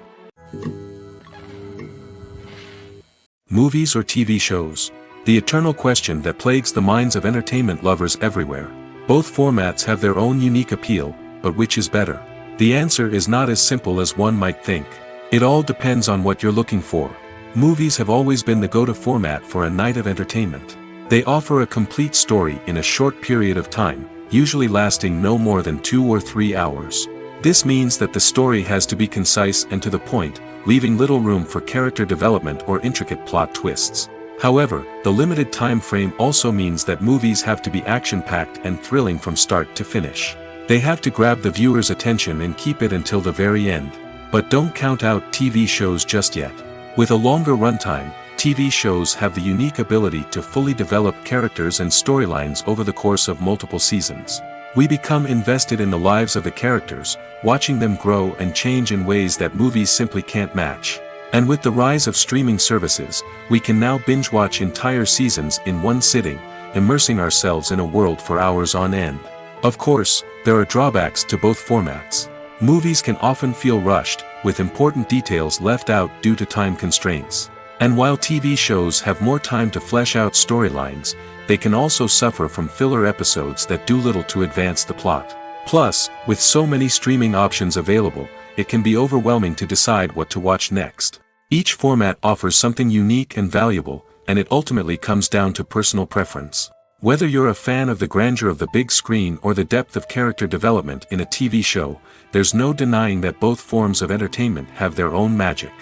Movies or TV shows? The eternal question that plagues the minds of entertainment lovers everywhere. Both formats have their own unique appeal, but which is better? The answer is not as simple as one might think. It all depends on what you're looking for. Movies have always been the go-to format for a night of entertainment. They offer a complete story in a short period of time, usually lasting no more than 2 or 3 hours. This means that the story has to be concise and to the point, leaving little room for character development or intricate plot twists. However, the limited time frame also means that movies have to be action-packed and thrilling from start to finish. They have to grab the viewer's attention and keep it until the very end. But don't count out TV shows just yet. With a longer runtime, TV shows have the unique ability to fully develop characters and storylines over the course of multiple seasons. We become invested in the lives of the characters, watching them grow and change in ways that movies simply can't match. And with the rise of streaming services, we can now binge-watch entire seasons in one sitting, immersing ourselves in a world for hours on end. Of course, there are drawbacks to both formats. Movies can often feel rushed, with important details left out due to time constraints. And while TV shows have more time to flesh out storylines, they can also suffer from filler episodes that do little to advance the plot. Plus, with so many streaming options available, it can be overwhelming to decide what to watch next. Each format offers something unique and valuable, and it ultimately comes down to personal preference. Whether you're a fan of the grandeur of the big screen or the depth of character development in a TV show, there's no denying that both forms of entertainment have their own magic.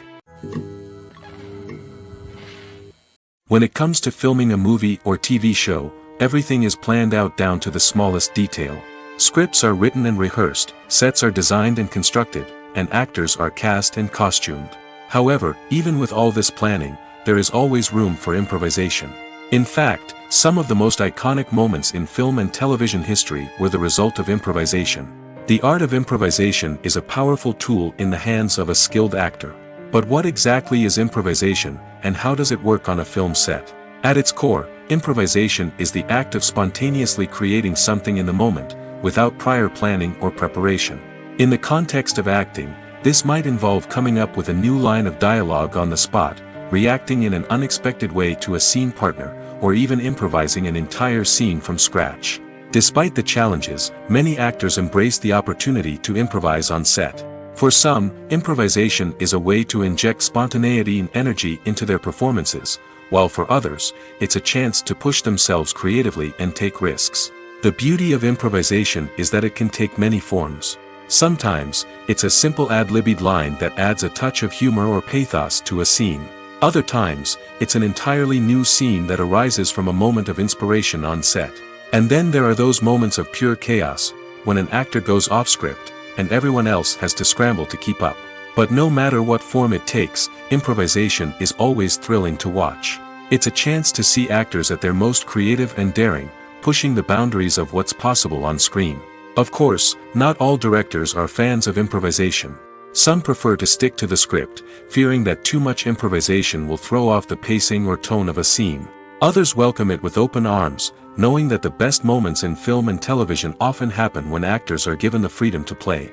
When it comes to filming a movie or TV show, everything is planned out down to the smallest detail. Scripts are written and rehearsed, sets are designed and constructed, and actors are cast and costumed. However, even with all this planning, there is always room for improvisation. In fact, some of the most iconic moments in film and television history were the result of improvisation. The art of improvisation is a powerful tool in the hands of a skilled actor. But what exactly is improvisation, and how does it work on a film set? At its core, improvisation is the act of spontaneously creating something in the moment, without prior planning or preparation. In the context of acting, this might involve coming up with a new line of dialogue on the spot, reacting in an unexpected way to a scene partner, or even improvising an entire scene from scratch. Despite the challenges, many actors embrace the opportunity to improvise on set. For some, improvisation is a way to inject spontaneity and energy into their performances, while for others, it's a chance to push themselves creatively and take risks. The beauty of improvisation is that it can take many forms. Sometimes, it's a simple ad-libbed line that adds a touch of humor or pathos to a scene. Other times, it's an entirely new scene that arises from a moment of inspiration on set. And then there are those moments of pure chaos, when an actor goes off script, and everyone else has to scramble to keep up. But no matter what form it takes, improvisation is always thrilling to watch. It's a chance to see actors at their most creative and daring, pushing the boundaries of what's possible on screen. Of course, not all directors are fans of improvisation. Some prefer to stick to the script, fearing that too much improvisation will throw off the pacing or tone of a scene. Others welcome it with open arms, knowing that the best moments in film and television often happen when actors are given the freedom to play.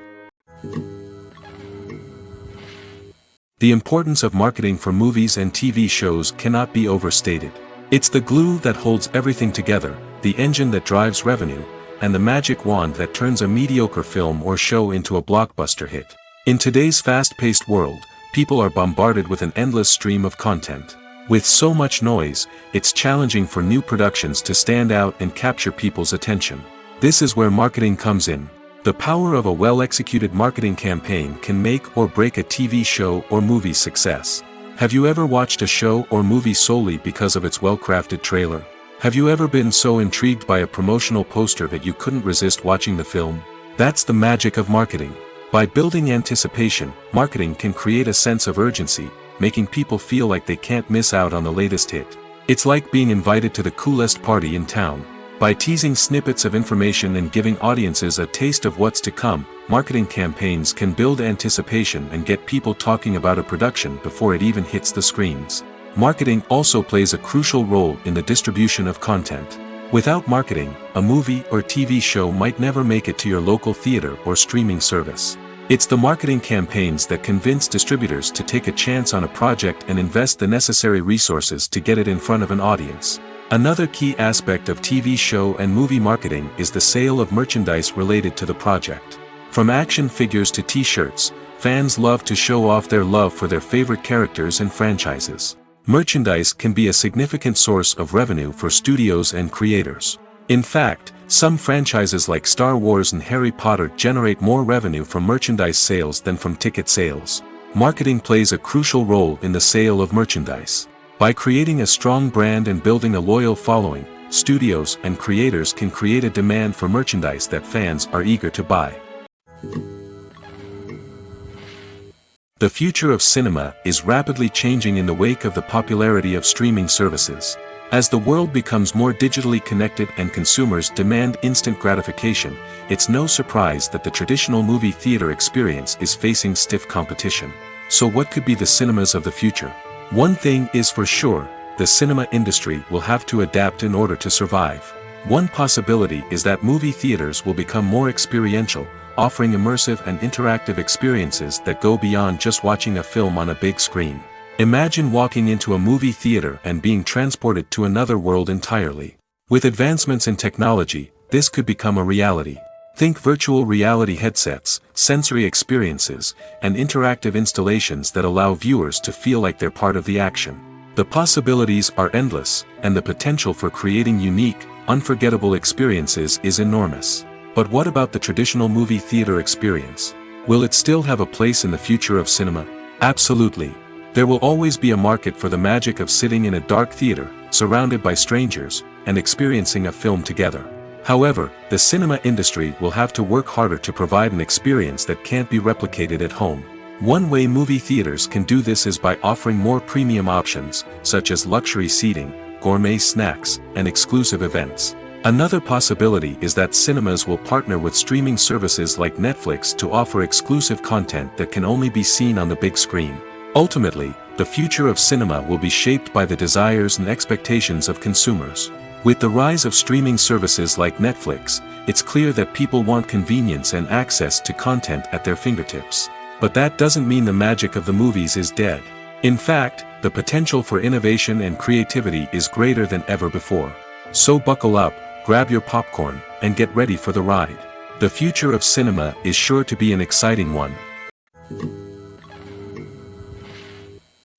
The importance of marketing for movies and TV shows cannot be overstated. It's the glue that holds everything together, the engine that drives revenue, and the magic wand that turns a mediocre film or show into a blockbuster hit. In today's fast-paced world, people are bombarded with an endless stream of content. With so much noise, it's challenging for new productions to stand out and capture people's attention. This is where marketing comes in. The power of a well-executed marketing campaign can make or break a TV show or movie's success. Have you ever watched a show or movie solely because of its well-crafted trailer? Have you ever been so intrigued by a promotional poster that you couldn't resist watching the film? That's the magic of marketing. By building anticipation, marketing can create a sense of urgency, making people feel like they can't miss out on the latest hit. It's like being invited to the coolest party in town. By teasing snippets of information and giving audiences a taste of what's to come, marketing campaigns can build anticipation and get people talking about a production before it even hits the screens. Marketing also plays a crucial role in the distribution of content. Without marketing, a movie or TV show might never make it to your local theater or streaming service. It's the marketing campaigns that convince distributors to take a chance on a project and invest the necessary resources to get it in front of an audience. Another key aspect of TV show and movie marketing is the sale of merchandise related to the project. From action figures to t-shirts, fans love to show off their love for their favorite characters and franchises. Merchandise can be a significant source of revenue for studios and creators. In fact, some franchises like Star Wars and Harry Potter generate more revenue from merchandise sales than from ticket sales. Marketing plays a crucial role in the sale of merchandise. By creating a strong brand and building a loyal following, studios and creators can create a demand for merchandise that fans are eager to buy. The future of cinema is rapidly changing in the wake of the popularity of streaming services. As the world becomes more digitally connected and consumers demand instant gratification, it's no surprise that the traditional movie theater experience is facing stiff competition. So what could be the cinemas of the future? One thing is for sure, the cinema industry will have to adapt in order to survive. One possibility is that movie theaters will become more experiential, offering immersive and interactive experiences that go beyond just watching a film on a big screen. Imagine walking into a movie theater and being transported to another world entirely. With advancements in technology, this could become a reality. Think virtual reality headsets, sensory experiences, and interactive installations that allow viewers to feel like they're part of the action. The possibilities are endless, and the potential for creating unique, unforgettable experiences is enormous. But what about the traditional movie theater experience? Will it still have a place in the future of cinema? Absolutely. There will always be a market for the magic of sitting in a dark theater, surrounded by strangers, and experiencing a film together. However, the cinema industry will have to work harder to provide an experience that can't be replicated at home. One way movie theaters can do this is by offering more premium options, such as luxury seating, gourmet snacks, and exclusive events. Another possibility is that cinemas will partner with streaming services like Netflix to offer exclusive content that can only be seen on the big screen. Ultimately, the future of cinema will be shaped by the desires and expectations of consumers. With the rise of streaming services like Netflix, it's clear that people want convenience and access to content at their fingertips. But that doesn't mean the magic of the movies is dead. In fact, the potential for innovation and creativity is greater than ever before. So buckle up, grab your popcorn, and get ready for the ride. The future of cinema is sure to be an exciting one.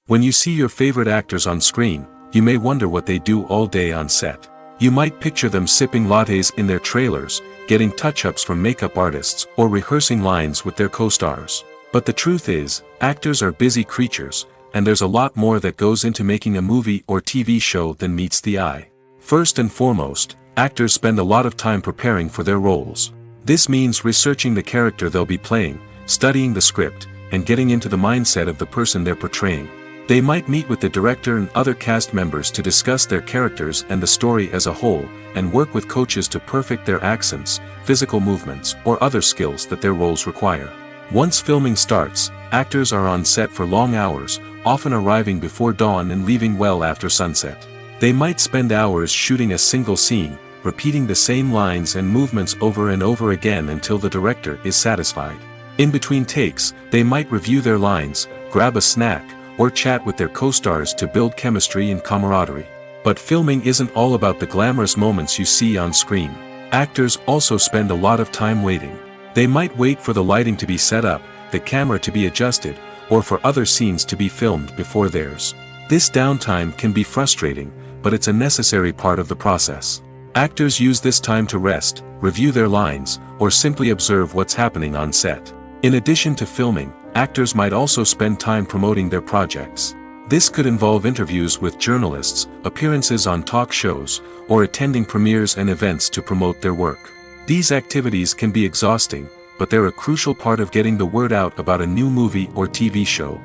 When you see your favorite actors on screen, you may wonder what they do all day on set. You might picture them sipping lattes in their trailers, getting touch-ups from makeup artists, or rehearsing lines with their co-stars. But the truth is, actors are busy creatures, and there's a lot more that goes into making a movie or TV show than meets the eye. First and foremost, actors spend a lot of time preparing for their roles. This means researching the character they'll be playing, studying the script, and getting into the mindset of the person they're portraying. They might meet with the director and other cast members to discuss their characters and the story as a whole, and work with coaches to perfect their accents, physical movements, or other skills that their roles require. Once filming starts, actors are on set for long hours, often arriving before dawn and leaving well after sunset. They might spend hours shooting a single scene, repeating the same lines and movements over and over again until the director is satisfied. In between takes, they might review their lines, grab a snack, or chat with their co-stars to build chemistry and camaraderie. But filming isn't all about the glamorous moments you see on screen. Actors also spend a lot of time waiting. They might wait for the lighting to be set up, the camera to be adjusted, or for other scenes to be filmed before theirs. This downtime can be frustrating, but it's a necessary part of the process. Actors use this time to rest, review their lines, or simply observe what's happening on set. In addition to filming, actors might also spend time promoting their projects. This could involve interviews with journalists, appearances on talk shows, or attending premieres and events to promote their work. These activities can be exhausting, but they're a crucial part of getting the word out about a new movie or TV show.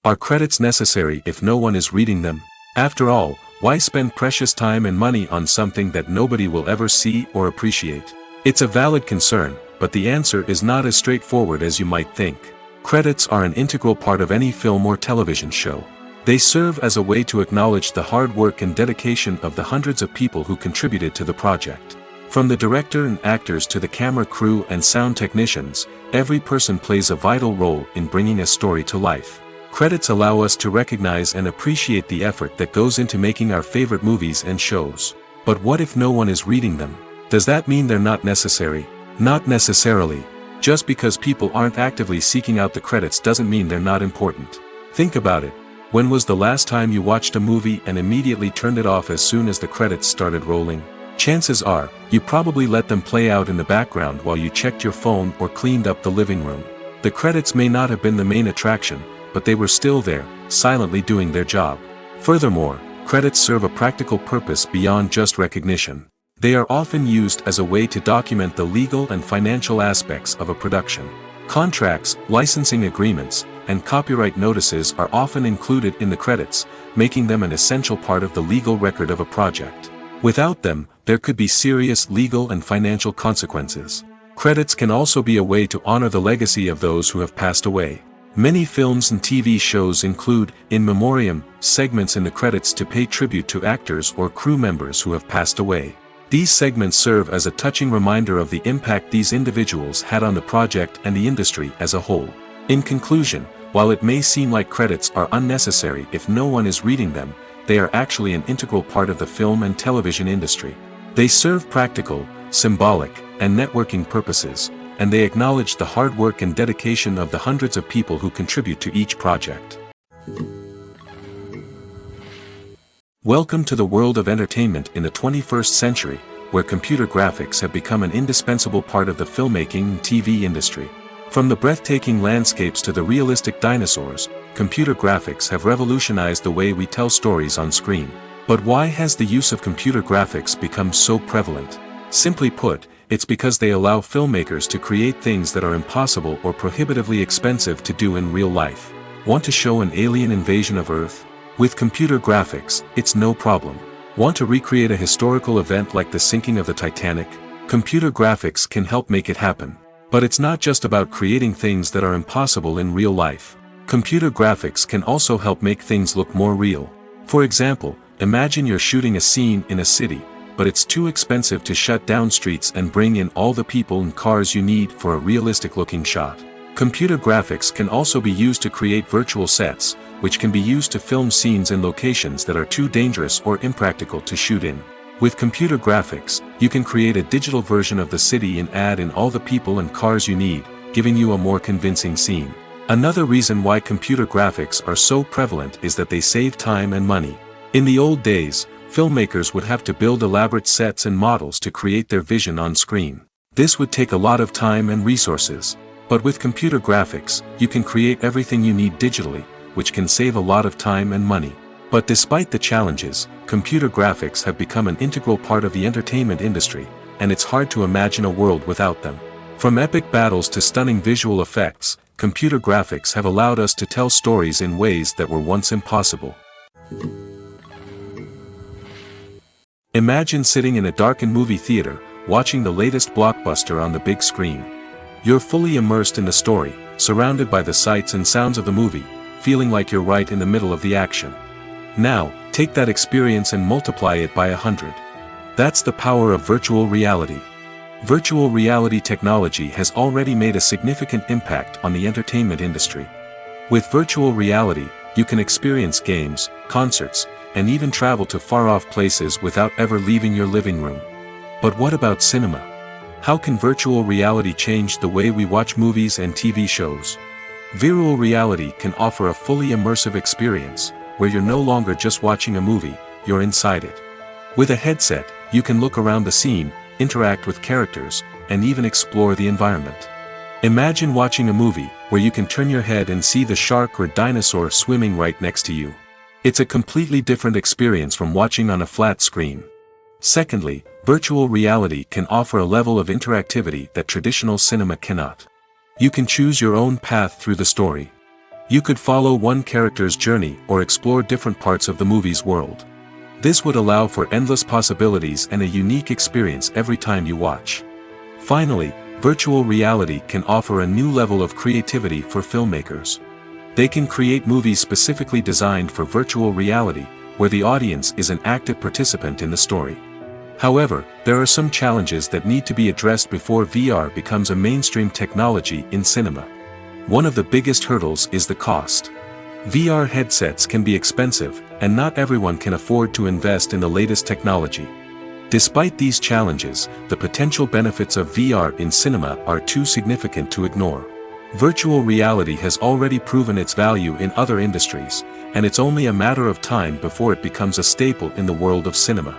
Are credits necessary if no one is reading them? After all, why spend precious time and money on something that nobody will ever see or appreciate? It's a valid concern, but the answer is not as straightforward as you might think. Credits are an integral part of any film or television show. They serve as a way to acknowledge the hard work and dedication of the hundreds of people who contributed to the project. From the director and actors to the camera crew and sound technicians, every person plays a vital role in bringing a story to life. Credits allow us to recognize and appreciate the effort that goes into making our favorite movies and shows. But what if no one is reading them? Does that mean they're not necessary? Not necessarily. Just because people aren't actively seeking out the credits doesn't mean they're not important. Think about it. When was the last time you watched a movie and immediately turned it off as soon as the credits started rolling? Chances are, you probably let them play out in the background while you checked your phone or cleaned up the living room. The credits may not have been the main attraction, but they were still there, silently doing their job. Furthermore, credits serve a practical purpose beyond just recognition. They are often used as a way to document the legal and financial aspects of a production. Contracts, licensing agreements, and copyright notices are often included in the credits, making them an essential part of the legal record of a project. Without them, there could be serious legal and financial consequences. Credits can also be a way to honor the legacy of those who have passed away. Many films and TV shows include, in memoriam, segments in the credits to pay tribute to actors or crew members who have passed away. These segments serve as a touching reminder of the impact these individuals had on the project and the industry as a whole. In conclusion, while it may seem like credits are unnecessary if no one is reading them, they are actually an integral part of the film and television industry. They serve practical, symbolic, and networking purposes, and they acknowledge the hard work and dedication of the hundreds of people who contribute to each project. Welcome to the world of entertainment in the 21st century, where computer graphics have become an indispensable part of the filmmaking and TV industry. From the breathtaking landscapes to the realistic dinosaurs, computer graphics have revolutionized the way we tell stories on screen. But why has the use of computer graphics become so prevalent? Simply put, it's because they allow filmmakers to create things that are impossible or prohibitively expensive to do in real life. Want to show an alien invasion of Earth? With computer graphics, it's no problem. Want to recreate a historical event like the sinking of the Titanic? Computer graphics can help make it happen. But it's not just about creating things that are impossible in real life. Computer graphics can also help make things look more real. For example, imagine you're shooting a scene in a city, but it's too expensive to shut down streets and bring in all the people and cars you need for a realistic-looking shot. Computer graphics can also be used to create virtual sets, which can be used to film scenes in locations that are too dangerous or impractical to shoot in. With computer graphics, you can create a digital version of the city and add in all the people and cars you need, giving you a more convincing scene. Another reason why computer graphics are so prevalent is that they save time and money. In the old days, filmmakers would have to build elaborate sets and models to create their vision on screen. This would take a lot of time and resources. But with computer graphics, you can create everything you need digitally, which can save a lot of time and money. But despite the challenges, computer graphics have become an integral part of the entertainment industry, and it's hard to imagine a world without them. From epic battles to stunning visual effects, computer graphics have allowed us to tell stories in ways that were once impossible. Imagine sitting in a darkened movie theater, watching the latest blockbuster on the big screen. You're fully immersed in the story, surrounded by the sights and sounds of the movie, feeling like you're right in the middle of the action. Now, take that experience and multiply it by 100. That's the power of virtual reality. Virtual reality technology has already made a significant impact on the entertainment industry. With virtual reality, you can experience games, concerts, and even travel to far-off places without ever leaving your living room. But what about cinema? How can virtual reality change the way we watch movies and TV shows? Virtual reality can offer a fully immersive experience, where you're no longer just watching a movie, you're inside it. With a headset, you can look around the scene, interact with characters, and even explore the environment. Imagine watching a movie, where you can turn your head and see the shark or dinosaur swimming right next to you. It's a completely different experience from watching on a flat screen. Secondly, virtual reality can offer a level of interactivity that traditional cinema cannot. You can choose your own path through the story. You could follow one character's journey or explore different parts of the movie's world. This would allow for endless possibilities and a unique experience every time you watch. Finally, virtual reality can offer a new level of creativity for filmmakers. They can create movies specifically designed for virtual reality, where the audience is an active participant in the story. However, there are some challenges that need to be addressed before VR becomes a mainstream technology in cinema. One of the biggest hurdles is the cost. VR headsets can be expensive, and not everyone can afford to invest in the latest technology. Despite these challenges, the potential benefits of VR in cinema are too significant to ignore. Virtual reality has already proven its value in other industries, and it's only a matter of time before it becomes a staple in the world of cinema.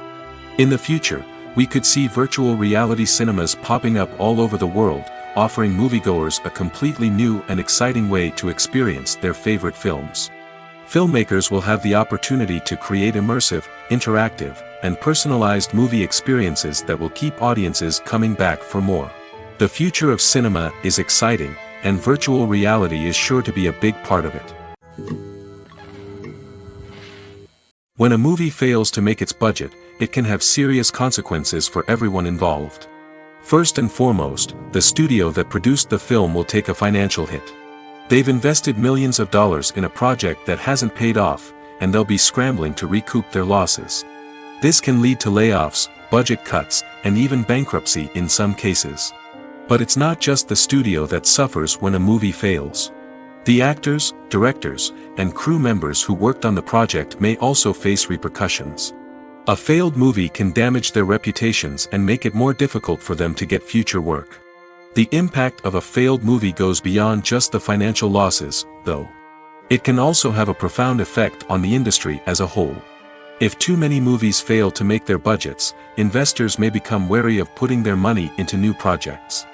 In the future, we could see virtual reality cinemas popping up all over the world, offering moviegoers a completely new and exciting way to experience their favorite films. Filmmakers will have the opportunity to create immersive, interactive, and personalized movie experiences that will keep audiences coming back for more. The future of cinema is exciting, and virtual reality is sure to be a big part of it. When a movie fails to make its budget, it can have serious consequences for everyone involved. First and foremost, the studio that produced the film will take a financial hit. They've invested millions of dollars in a project that hasn't paid off, and they'll be scrambling to recoup their losses. This can lead to layoffs, budget cuts, and even bankruptcy in some cases. But it's not just the studio that suffers when a movie fails. The actors, directors, and crew members who worked on the project may also face repercussions. A failed movie can damage their reputations and make it more difficult for them to get future work. The impact of a failed movie goes beyond just the financial losses, though. It can also have a profound effect on the industry as a whole. If too many movies fail to make their budgets, investors may become wary of putting their money into new projects.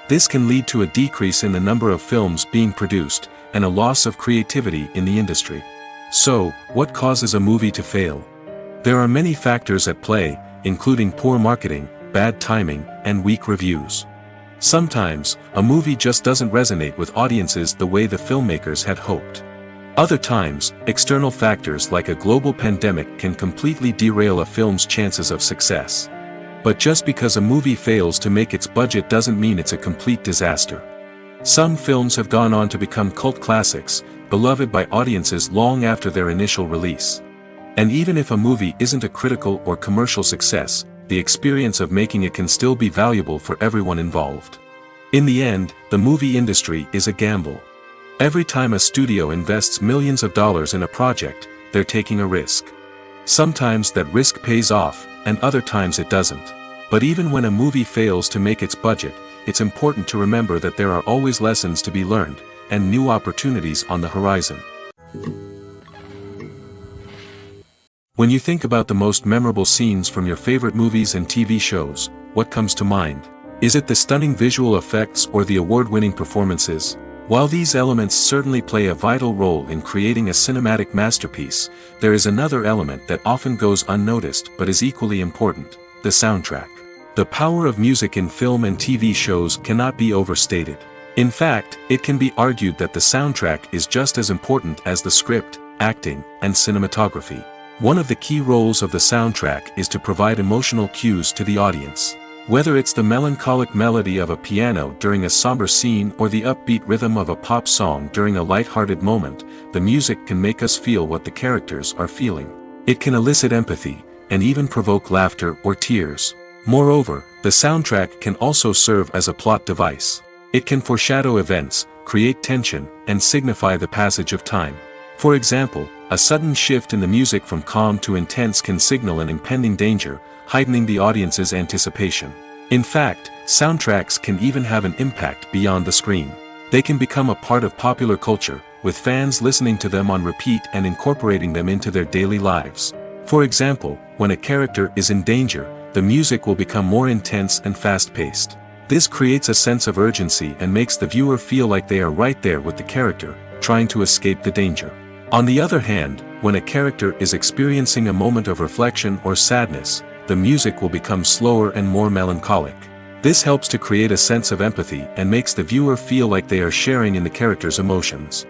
This can lead to a decrease in the number of films being produced, and a loss of creativity in the industry. So, what causes a movie to fail? There are many factors at play, including poor marketing, bad timing, and weak reviews. Sometimes, a movie just doesn't resonate with audiences the way the filmmakers had hoped. Other times, external factors like a global pandemic can completely derail a film's chances of success. But just because a movie fails to make its budget doesn't mean it's a complete disaster. Some films have gone on to become cult classics, beloved by audiences long after their initial release. And even if a movie isn't a critical or commercial success, the experience of making it can still be valuable for everyone involved. In the end, the movie industry is a gamble. Every time a studio invests millions of dollars in a project, they're taking a risk. Sometimes that risk pays off, and other times it doesn't. But even when a movie fails to make its budget, it's important to remember that there are always lessons to be learned, and new opportunities on the horizon. When you think about the most memorable scenes from your favorite movies and TV shows, what comes to mind? Is it the stunning visual effects or the award-winning performances? While these elements certainly play a vital role in creating a cinematic masterpiece, there is another element that often goes unnoticed but is equally important: the soundtrack. The power of music in film and TV shows cannot be overstated. In fact, it can be argued that the soundtrack is just as important as the script, acting, and cinematography. One of the key roles of the soundtrack is to provide emotional cues to the audience. Whether it's the melancholic melody of a piano during a somber scene or the upbeat rhythm of a pop song during a light-hearted moment, the music can make us feel what the characters are feeling. It can elicit empathy, and even provoke laughter or tears. Moreover, the soundtrack can also serve as a plot device. It can foreshadow events, create tension, and signify the passage of time. For example, a sudden shift in the music from calm to intense can signal an impending danger, heightening the audience's anticipation. In fact, soundtracks can even have an impact beyond the screen. They can become a part of popular culture, with fans listening to them on repeat and incorporating them into their daily lives. For example, when a character is in danger, the music will become more intense and fast-paced. This creates a sense of urgency and makes the viewer feel like they are right there with the character, trying to escape the danger. On the other hand, when a character is experiencing a moment of reflection or sadness, the music will become slower and more melancholic. This helps to create a sense of empathy and makes the viewer feel like they are sharing in the character's emotions.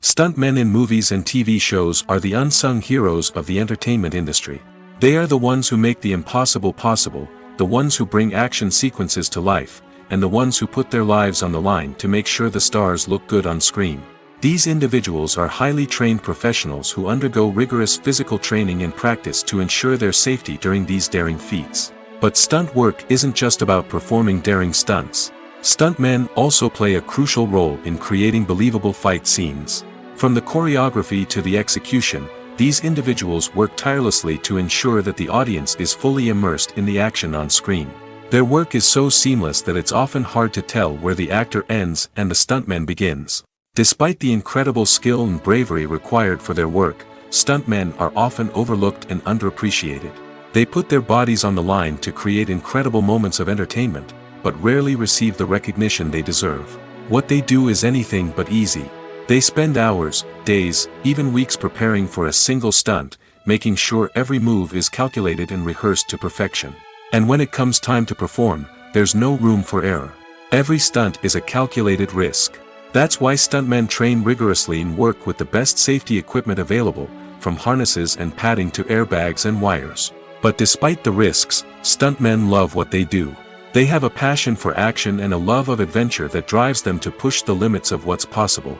Stuntmen in movies and TV shows are the unsung heroes of the entertainment industry. They are the ones who make the impossible possible, the ones who bring action sequences to life, and the ones who put their lives on the line to make sure the stars look good on screen. These individuals are highly trained professionals who undergo rigorous physical training and practice to ensure their safety during these daring feats. But stunt work isn't just about performing daring stunts. Stuntmen also play a crucial role in creating believable fight scenes. From the choreography to the execution, these individuals work tirelessly to ensure that the audience is fully immersed in the action on screen. Their work is so seamless that it's often hard to tell where the actor ends and the stuntman begins. Despite the incredible skill and bravery required for their work, stuntmen are often overlooked and underappreciated. They put their bodies on the line to create incredible moments of entertainment, but rarely receive the recognition they deserve. What they do is anything but easy. They spend hours, days, even weeks preparing for a single stunt, making sure every move is calculated and rehearsed to perfection. And when it comes time to perform, there's no room for error. Every stunt is a calculated risk. That's why stuntmen train rigorously and work with the best safety equipment available, from harnesses and padding to airbags and wires. But despite the risks, stuntmen love what they do. They have a passion for action and a love of adventure that drives them to push the limits of what's possible.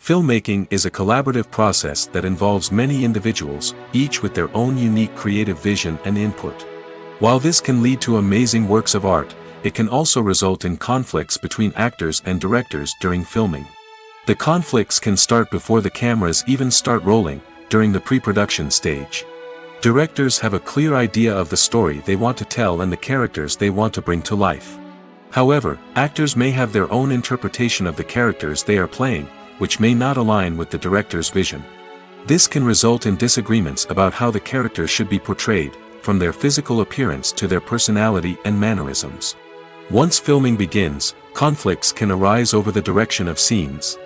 Filmmaking is a collaborative process that involves many individuals, each with their own unique creative vision and input. While this can lead to amazing works of art, it can also result in conflicts between actors and directors during filming. The conflicts can start before the cameras even start rolling, during the pre-production stage. Directors have a clear idea of the story they want to tell and the characters they want to bring to life. However, actors may have their own interpretation of the characters they are playing, which may not align with the director's vision. This can result in disagreements about how the characters should be portrayed, from their physical appearance to their personality and mannerisms. Once filming begins, conflicts can arise over the direction of scenes.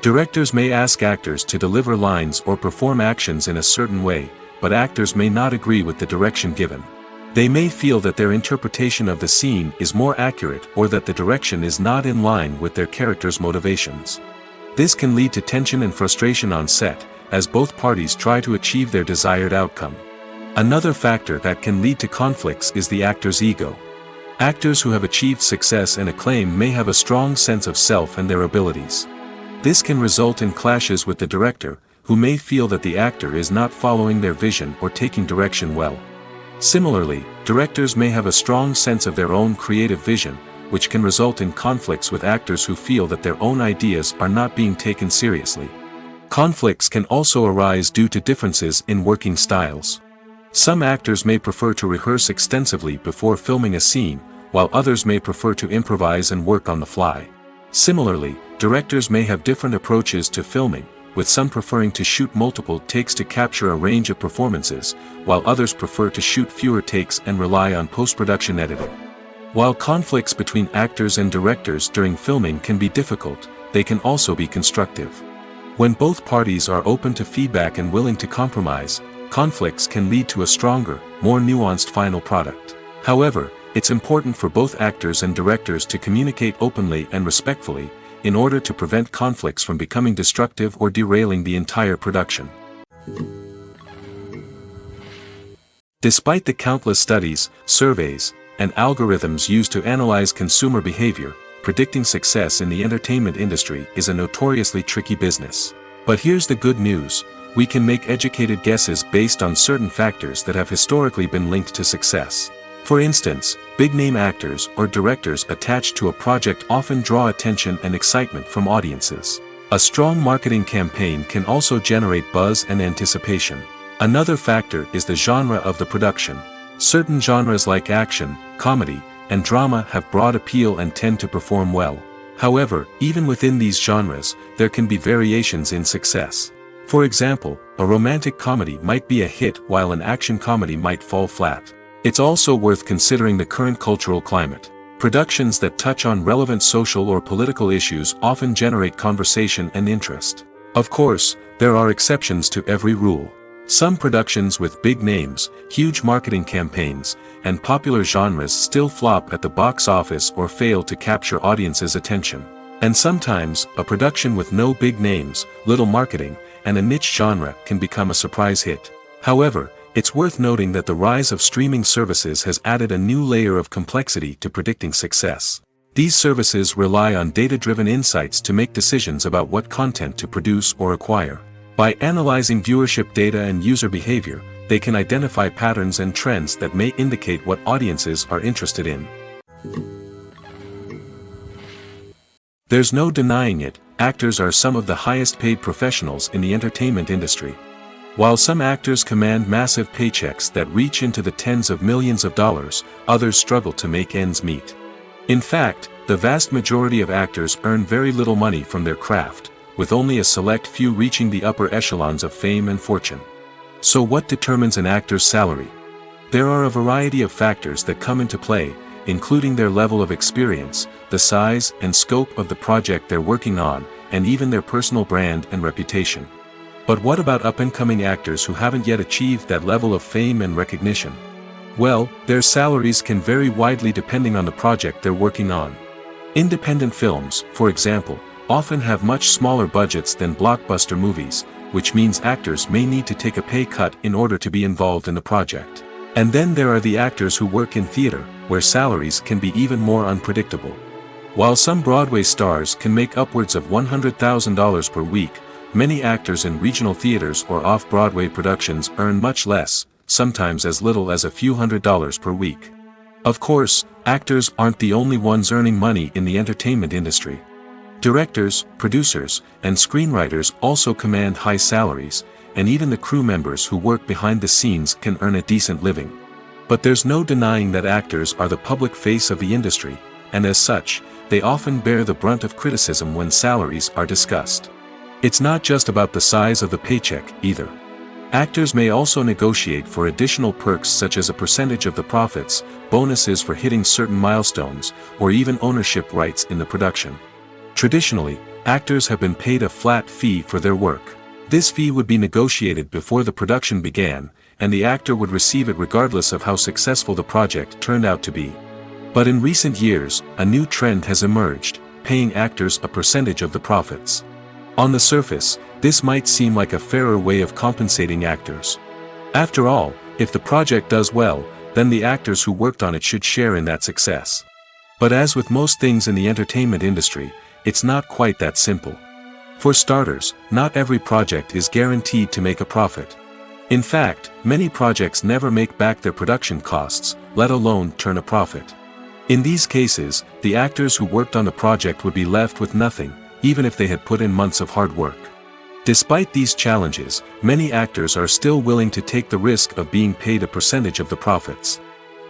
Directors may ask actors to deliver lines or perform actions in a certain way, but actors may not agree with the direction given. They may feel that their interpretation of the scene is more accurate or that the direction is not in line with their character's motivations. This can lead to tension and frustration on set, as both parties try to achieve their desired outcome. Another factor that can lead to conflicts is the actor's ego. Actors who have achieved success and acclaim may have a strong sense of self and their abilities. This can result in clashes with the director, who may feel that the actor is not following their vision or taking direction well. Similarly, directors may have a strong sense of their own creative vision, which can result in conflicts with actors who feel that their own ideas are not being taken seriously. Conflicts can also arise due to differences in working styles. Some actors may prefer to rehearse extensively before filming a scene, while others may prefer to improvise and work on the fly. Similarly, directors may have different approaches to filming, with some preferring to shoot multiple takes to capture a range of performances, while others prefer to shoot fewer takes and rely on post-production editing. While conflicts between actors and directors during filming can be difficult, they can also be constructive. When both parties are open to feedback and willing to compromise, conflicts can lead to a stronger, more nuanced final product. However, it's important for both actors and directors to communicate openly and respectfully, in order to prevent conflicts from becoming destructive or derailing the entire production. Despite the countless studies, surveys, and algorithms used to analyze consumer behavior, predicting success in the entertainment industry is a notoriously tricky business. But here's the good news: we can make educated guesses based on certain factors that have historically been linked to success. For instance, big-name actors or directors attached to a project often draw attention and excitement from audiences. A strong marketing campaign can also generate buzz and anticipation. Another factor is the genre of the production. Certain genres like action, comedy, and drama have broad appeal and tend to perform well. However, even within these genres, there can be variations in success. For example, a romantic comedy might be a hit while an action comedy might fall flat. It's also worth considering the current cultural climate. Productions that touch on relevant social or political issues often generate conversation and interest. Of course, there are exceptions to every rule. Some productions with big names, huge marketing campaigns, and popular genres still flop at the box office or fail to capture audiences' attention. And sometimes, a production with no big names, little marketing, and a niche genre can become a surprise hit. However, it's worth noting that the rise of streaming services has added a new layer of complexity to predicting success. These services rely on data-driven insights to make decisions about what content to produce or acquire. By analyzing viewership data and user behavior, they can identify patterns and trends that may indicate what audiences are interested in. There's no denying it, actors are some of the highest-paid professionals in the entertainment industry. While some actors command massive paychecks that reach into the tens of millions of dollars, others struggle to make ends meet. In fact, the vast majority of actors earn very little money from their craft, with only a select few reaching the upper echelons of fame and fortune. So what determines an actor's salary? There are a variety of factors that come into play, including their level of experience, the size and scope of the project they're working on, and even their personal brand and reputation. But what about up-and-coming actors who haven't yet achieved that level of fame and recognition? Well, their salaries can vary widely depending on the project they're working on. Independent films, for example, often have much smaller budgets than blockbuster movies, which means actors may need to take a pay cut in order to be involved in the project. And then there are the actors who work in theater, where salaries can be even more unpredictable. While some Broadway stars can make upwards of $100,000 per week, many actors in regional theaters or off-Broadway productions earn much less, sometimes as little as a few $100s per week. Of course, actors aren't the only ones earning money in the entertainment industry. Directors, producers, and screenwriters also command high salaries, and even the crew members who work behind the scenes can earn a decent living. But there's no denying that actors are the public face of the industry, and as such, they often bear the brunt of criticism when salaries are discussed. It's not just about the size of the paycheck, either. Actors may also negotiate for additional perks such as a percentage of the profits, bonuses for hitting certain milestones, or even ownership rights in the production. Traditionally, actors have been paid a flat fee for their work. This fee would be negotiated before the production began, and the actor would receive it regardless of how successful the project turned out to be. But in recent years, a new trend has emerged, paying actors a percentage of the profits. On the surface, this might seem like a fairer way of compensating actors. After all, if the project does well, then the actors who worked on it should share in that success. But as with most things in the entertainment industry, it's not quite that simple. For starters, not every project is guaranteed to make a profit. In fact, many projects never make back their production costs, let alone turn a profit. In these cases, the actors who worked on the project would be left with nothing, even if they had put in months of hard work. Despite these challenges, many actors are still willing to take the risk of being paid a percentage of the profits.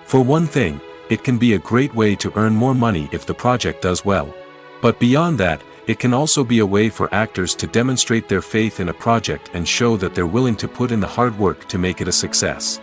For one thing, it can be a great way to earn more money if the project does well. But beyond that, it can also be a way for actors to demonstrate their faith in a project and show that they're willing to put in the hard work to make it a success.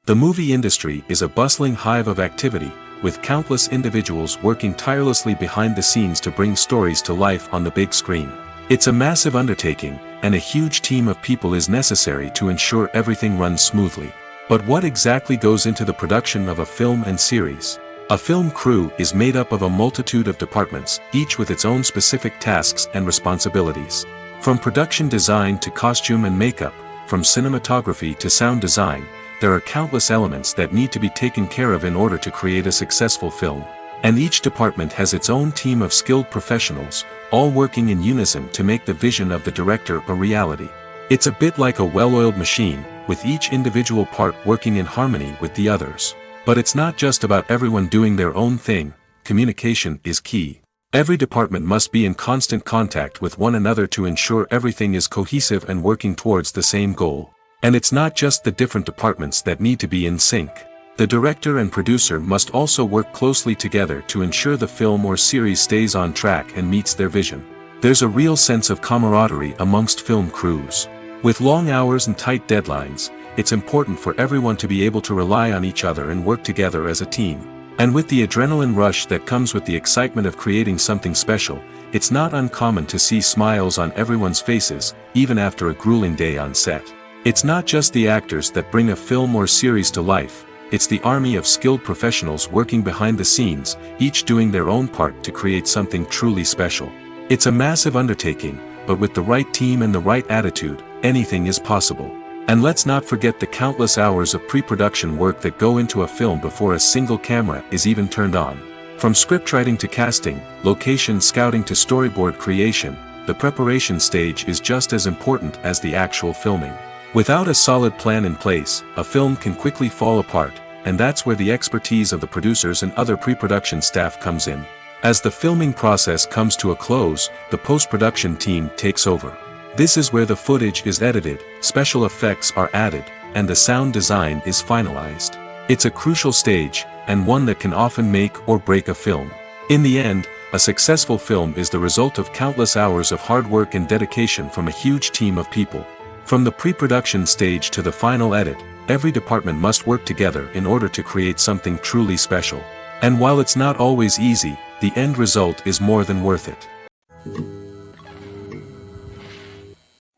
The movie industry is a bustling hive of activity, with countless individuals working tirelessly behind the scenes to bring stories to life on the big screen. It's a massive undertaking, and a huge team of people is necessary to ensure everything runs smoothly. But what exactly goes into the production of a film and series? A film crew is made up of a multitude of departments, each with its own specific tasks and responsibilities. From production design to costume and makeup, from cinematography to sound design, there are countless elements that need to be taken care of in order to create a successful film. And each department has its own team of skilled professionals, all working in unison to make the vision of the director a reality. It's a bit like a well-oiled machine, with each individual part working in harmony with the others. But it's not just about everyone doing their own thing. Communication is key. Every department must be in constant contact with one another to ensure everything is cohesive and working towards the same goal. And it's not just the different departments that need to be in sync. The director and producer must also work closely together to ensure the film or series stays on track and meets their vision. There's a real sense of camaraderie amongst film crews. With long hours and tight deadlines, it's important for everyone to be able to rely on each other and work together as a team. And with the adrenaline rush that comes with the excitement of creating something special, it's not uncommon to see smiles on everyone's faces, even after a grueling day on set. It's not just the actors that bring a film or series to life, it's the army of skilled professionals working behind the scenes, each doing their own part to create something truly special. It's a massive undertaking, but with the right team and the right attitude, anything is possible. And let's not forget the countless hours of pre-production work that go into a film before a single camera is even turned on. From scriptwriting to casting, location scouting to storyboard creation, the preparation stage is just as important as the actual filming. Without a solid plan in place, a film can quickly fall apart, and that's where the expertise of the producers and other pre-production staff comes in. As the filming process comes to a close, the post-production team takes over. This is where the footage is edited, special effects are added, and the sound design is finalized. It's a crucial stage, and one that can often make or break a film. In the end, a successful film is the result of countless hours of hard work and dedication from a huge team of people. From the pre-production stage to the final edit, every department must work together in order to create something truly special. And while it's not always easy, the end result is more than worth it.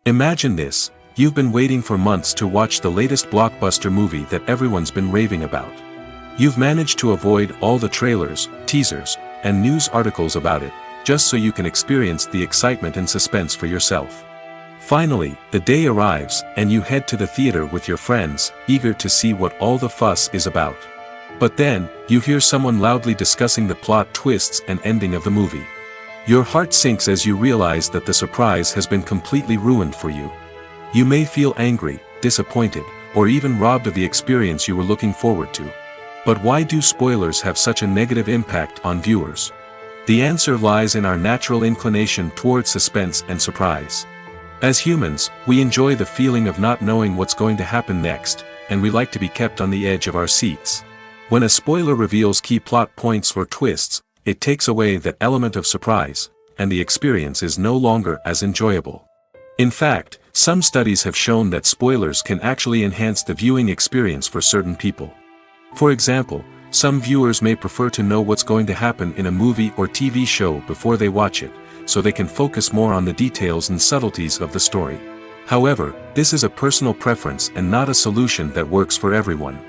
Imagine this: you've been waiting for months to watch the latest blockbuster movie that everyone's been raving about. You've managed to avoid all the trailers, teasers, and news articles about it, just so you can experience the excitement and suspense for yourself. Finally, the day arrives, and you head to the theater with your friends, eager to see what all the fuss is about. But then, you hear someone loudly discussing the plot twists and ending of the movie. Your heart sinks as you realize that the surprise has been completely ruined for you. You may feel angry, disappointed, or even robbed of the experience you were looking forward to. But why do spoilers have such a negative impact on viewers? The answer lies in our natural inclination towards suspense and surprise. As humans, we enjoy the feeling of not knowing what's going to happen next, and we like to be kept on the edge of our seats. When a spoiler reveals key plot points or twists, it takes away that element of surprise, and the experience is no longer as enjoyable. In fact, some studies have shown that spoilers can actually enhance the viewing experience for certain people. For example, some viewers may prefer to know what's going to happen in a movie or TV show before they watch it, so they can focus more on the details and subtleties of the story. However, this is a personal preference and not a solution that works for everyone.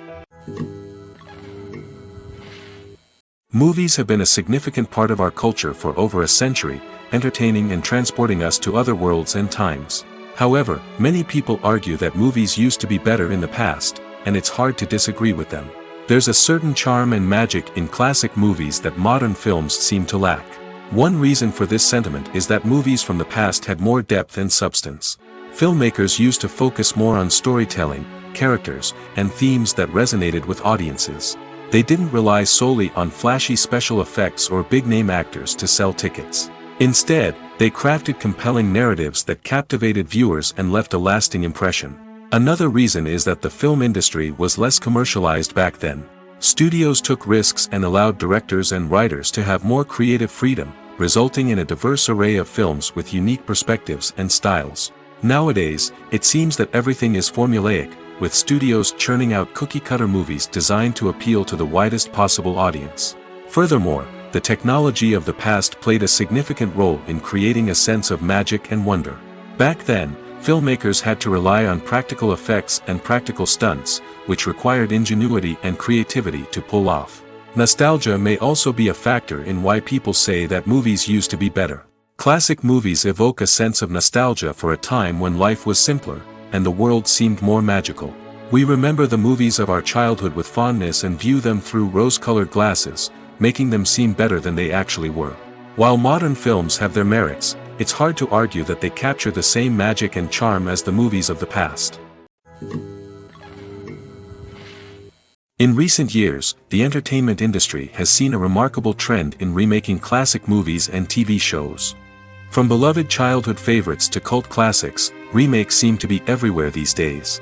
Movies have been a significant part of our culture for over a century, entertaining and transporting us to other worlds and times. However, many people argue that movies used to be better in the past, and it's hard to disagree with them. There's a certain charm and magic in classic movies that modern films seem to lack. One reason for this sentiment is that movies from the past had more depth and substance. Filmmakers used to focus more on storytelling, characters, and themes that resonated with audiences. They didn't rely solely on flashy special effects or big-name actors to sell tickets. Instead, they crafted compelling narratives that captivated viewers and left a lasting impression. Another reason is that the film industry was less commercialized back then. Studios took risks and allowed directors and writers to have more creative freedom, resulting in a diverse array of films with unique perspectives and styles. Nowadays, it seems that everything is formulaic, with studios churning out cookie-cutter movies designed to appeal to the widest possible audience. Furthermore, the technology of the past played a significant role in creating a sense of magic and wonder. Back then, filmmakers had to rely on practical effects and practical stunts, which required ingenuity and creativity to pull off. Nostalgia may also be a factor in why people say that movies used to be better. Classic movies evoke a sense of nostalgia for a time when life was simpler, and the world seemed more magical. We remember the movies of our childhood with fondness and view them through rose-colored glasses, making them seem better than they actually were. While modern films have their merits, it's hard to argue that they capture the same magic and charm as the movies of the past. In recent years, the entertainment industry has seen a remarkable trend in remaking classic movies and TV shows. From beloved childhood favorites to cult classics, remakes seem to be everywhere these days.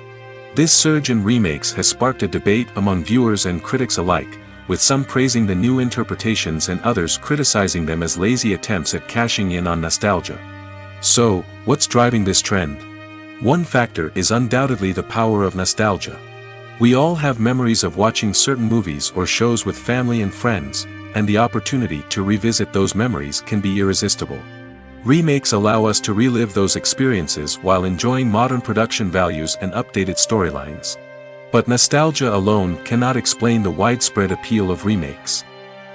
This surge in remakes has sparked a debate among viewers and critics alike, with some praising the new interpretations and others criticizing them as lazy attempts at cashing in on nostalgia. So, what's driving this trend? One factor is undoubtedly the power of nostalgia. We all have memories of watching certain movies or shows with family and friends, and the opportunity to revisit those memories can be irresistible. Remakes allow us to relive those experiences while enjoying modern production values and updated storylines. But nostalgia alone cannot explain the widespread appeal of remakes.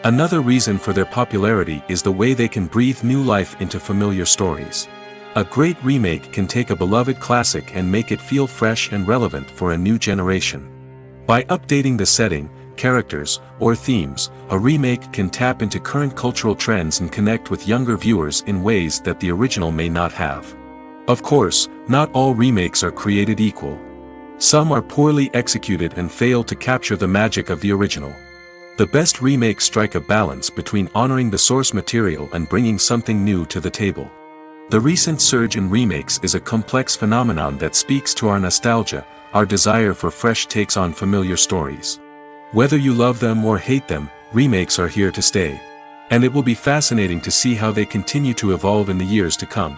Another reason for their popularity is the way they can breathe new life into familiar stories. A great remake can take a beloved classic and make it feel fresh and relevant for a new generation. By updating the setting, characters, or themes, a remake can tap into current cultural trends and connect with younger viewers in ways that the original may not have. Of course, not all remakes are created equal. Some are poorly executed and fail to capture the magic of the original. The best remakes strike a balance between honoring the source material and bringing something new to the table. The recent surge in remakes is a complex phenomenon that speaks to our nostalgia, our desire for fresh takes on familiar stories. Whether you love them or hate them, remakes are here to stay. And it will be fascinating to see how they continue to evolve in the years to come.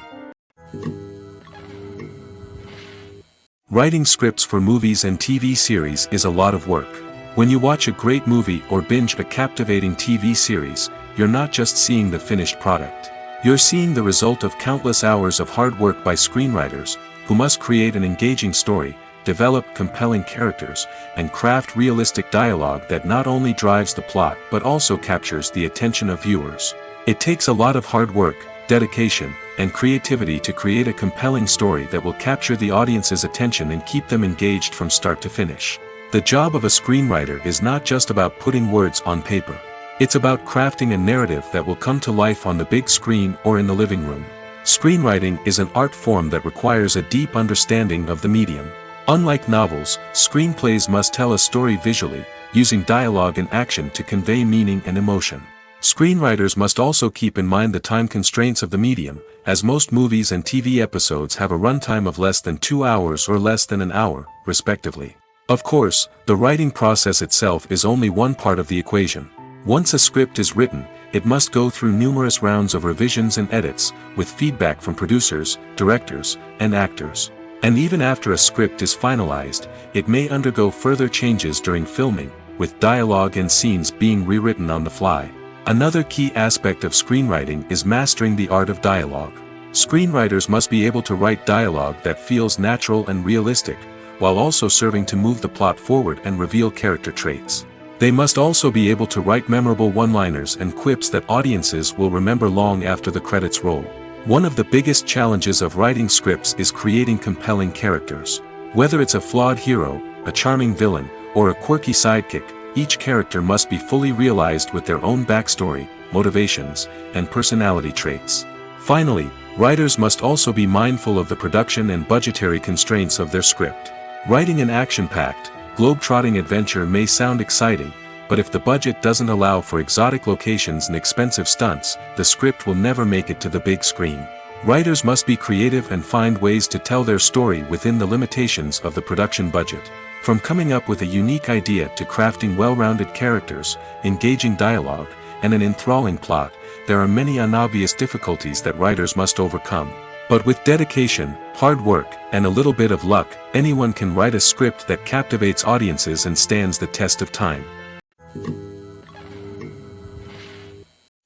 Writing scripts for movies and TV series is a lot of work. When you watch a great movie or binge a captivating TV series, you're not just seeing the finished product. You're seeing the result of countless hours of hard work by screenwriters, who must create an engaging story, develop compelling characters, and craft realistic dialogue that not only drives the plot but also captures the attention of viewers. It takes a lot of hard work, dedication, and creativity to create a compelling story that will capture the audience's attention and keep them engaged from start to finish. The job of a screenwriter is not just about putting words on paper. It's about crafting a narrative that will come to life on the big screen or in the living room. Screenwriting is an art form that requires a deep understanding of the medium. Unlike novels, screenplays must tell a story visually, using dialogue and action to convey meaning and emotion. Screenwriters must also keep in mind the time constraints of the medium, as most movies and TV episodes have a runtime of less than 2 hours or less than an hour, respectively. Of course, the writing process itself is only one part of the equation. Once a script is written, it must go through numerous rounds of revisions and edits, with feedback from producers, directors, and actors. And even after a script is finalized, it may undergo further changes during filming, with dialogue and scenes being rewritten on the fly. Another key aspect of screenwriting is mastering the art of dialogue. Screenwriters must be able to write dialogue that feels natural and realistic, while also serving to move the plot forward and reveal character traits. They must also be able to write memorable one-liners and quips that audiences will remember long after the credits roll. One of the biggest challenges of writing scripts is creating compelling characters. Whether it's a flawed hero, a charming villain, or a quirky sidekick, each character must be fully realized with their own backstory, motivations, and personality traits. Finally, writers must also be mindful of the production and budgetary constraints of their script. Writing an action-packed, globe-trotting adventure may sound exciting, but if the budget doesn't allow for exotic locations and expensive stunts, the script will never make it to the big screen. Writers must be creative and find ways to tell their story within the limitations of the production budget. From coming up with a unique idea to crafting well-rounded characters, engaging dialogue, and an enthralling plot, there are many unobvious difficulties that writers must overcome. But with dedication, hard work, and a little bit of luck, anyone can write a script that captivates audiences and stands the test of time.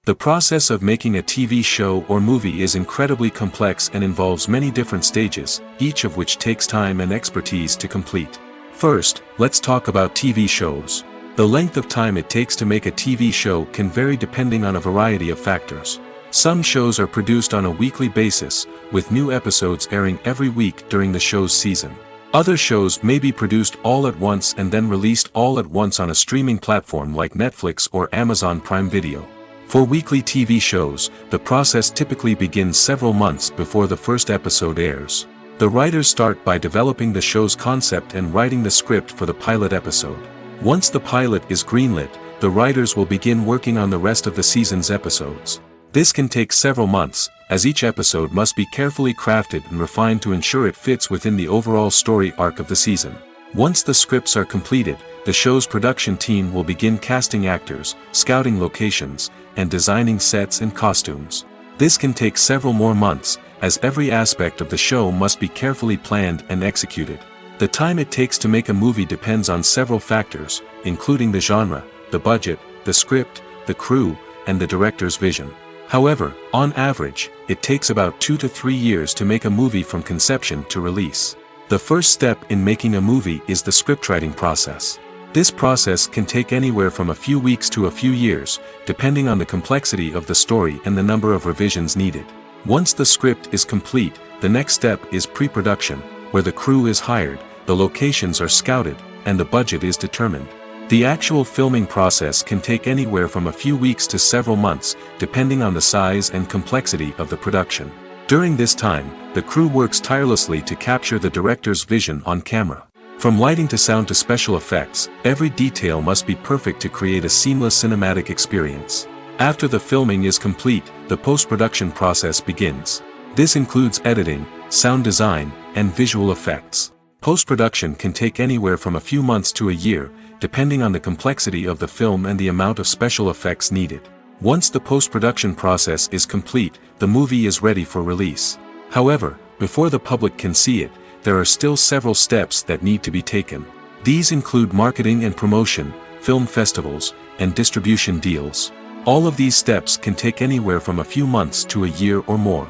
The process of making a TV show or movie is incredibly complex and involves many different stages, each of which takes time and expertise to complete. First, let's talk about TV shows. The length of time it takes to make a TV show can vary depending on a variety of factors. Some shows are produced on a weekly basis, with new episodes airing every week during the show's season. Other shows may be produced all at once and then released all at once on a streaming platform like Netflix or Amazon Prime Video. For weekly TV shows, the process typically begins several months before the first episode airs. The writers start by developing the show's concept and writing the script for the pilot episode. Once the pilot is greenlit, the writers will begin working on the rest of the season's episodes. This can take several months, as each episode must be carefully crafted and refined to ensure it fits within the overall story arc of the season. Once the scripts are completed, the show's production team will begin casting actors, scouting locations, and designing sets and costumes. This can take several more months, as every aspect of the show must be carefully planned and executed. The time it takes to make a movie depends on several factors, including the genre, the budget, the script, the crew, and the director's vision. However, on average, it takes about 2 to 3 years to make a movie from conception to release. The first step in making a movie is the scriptwriting process. This process can take anywhere from a few weeks to a few years, depending on the complexity of the story and the number of revisions needed. Once the script is complete, the next step is pre-production, where the crew is hired, the locations are scouted, and the budget is determined. The actual filming process can take anywhere from a few weeks to several months, depending on the size and complexity of the production. During this time, the crew works tirelessly to capture the director's vision on camera. From lighting to sound to special effects, every detail must be perfect to create a seamless cinematic experience. After the filming is complete, the post-production process begins. This includes editing, sound design, and visual effects. Post-production can take anywhere from a few months to a year, depending on the complexity of the film and the amount of special effects needed. Once the post-production process is complete, the movie is ready for release. However, before the public can see it, there are still several steps that need to be taken. These include marketing and promotion, film festivals, and distribution deals. All of these steps can take anywhere from a few months to a year or more.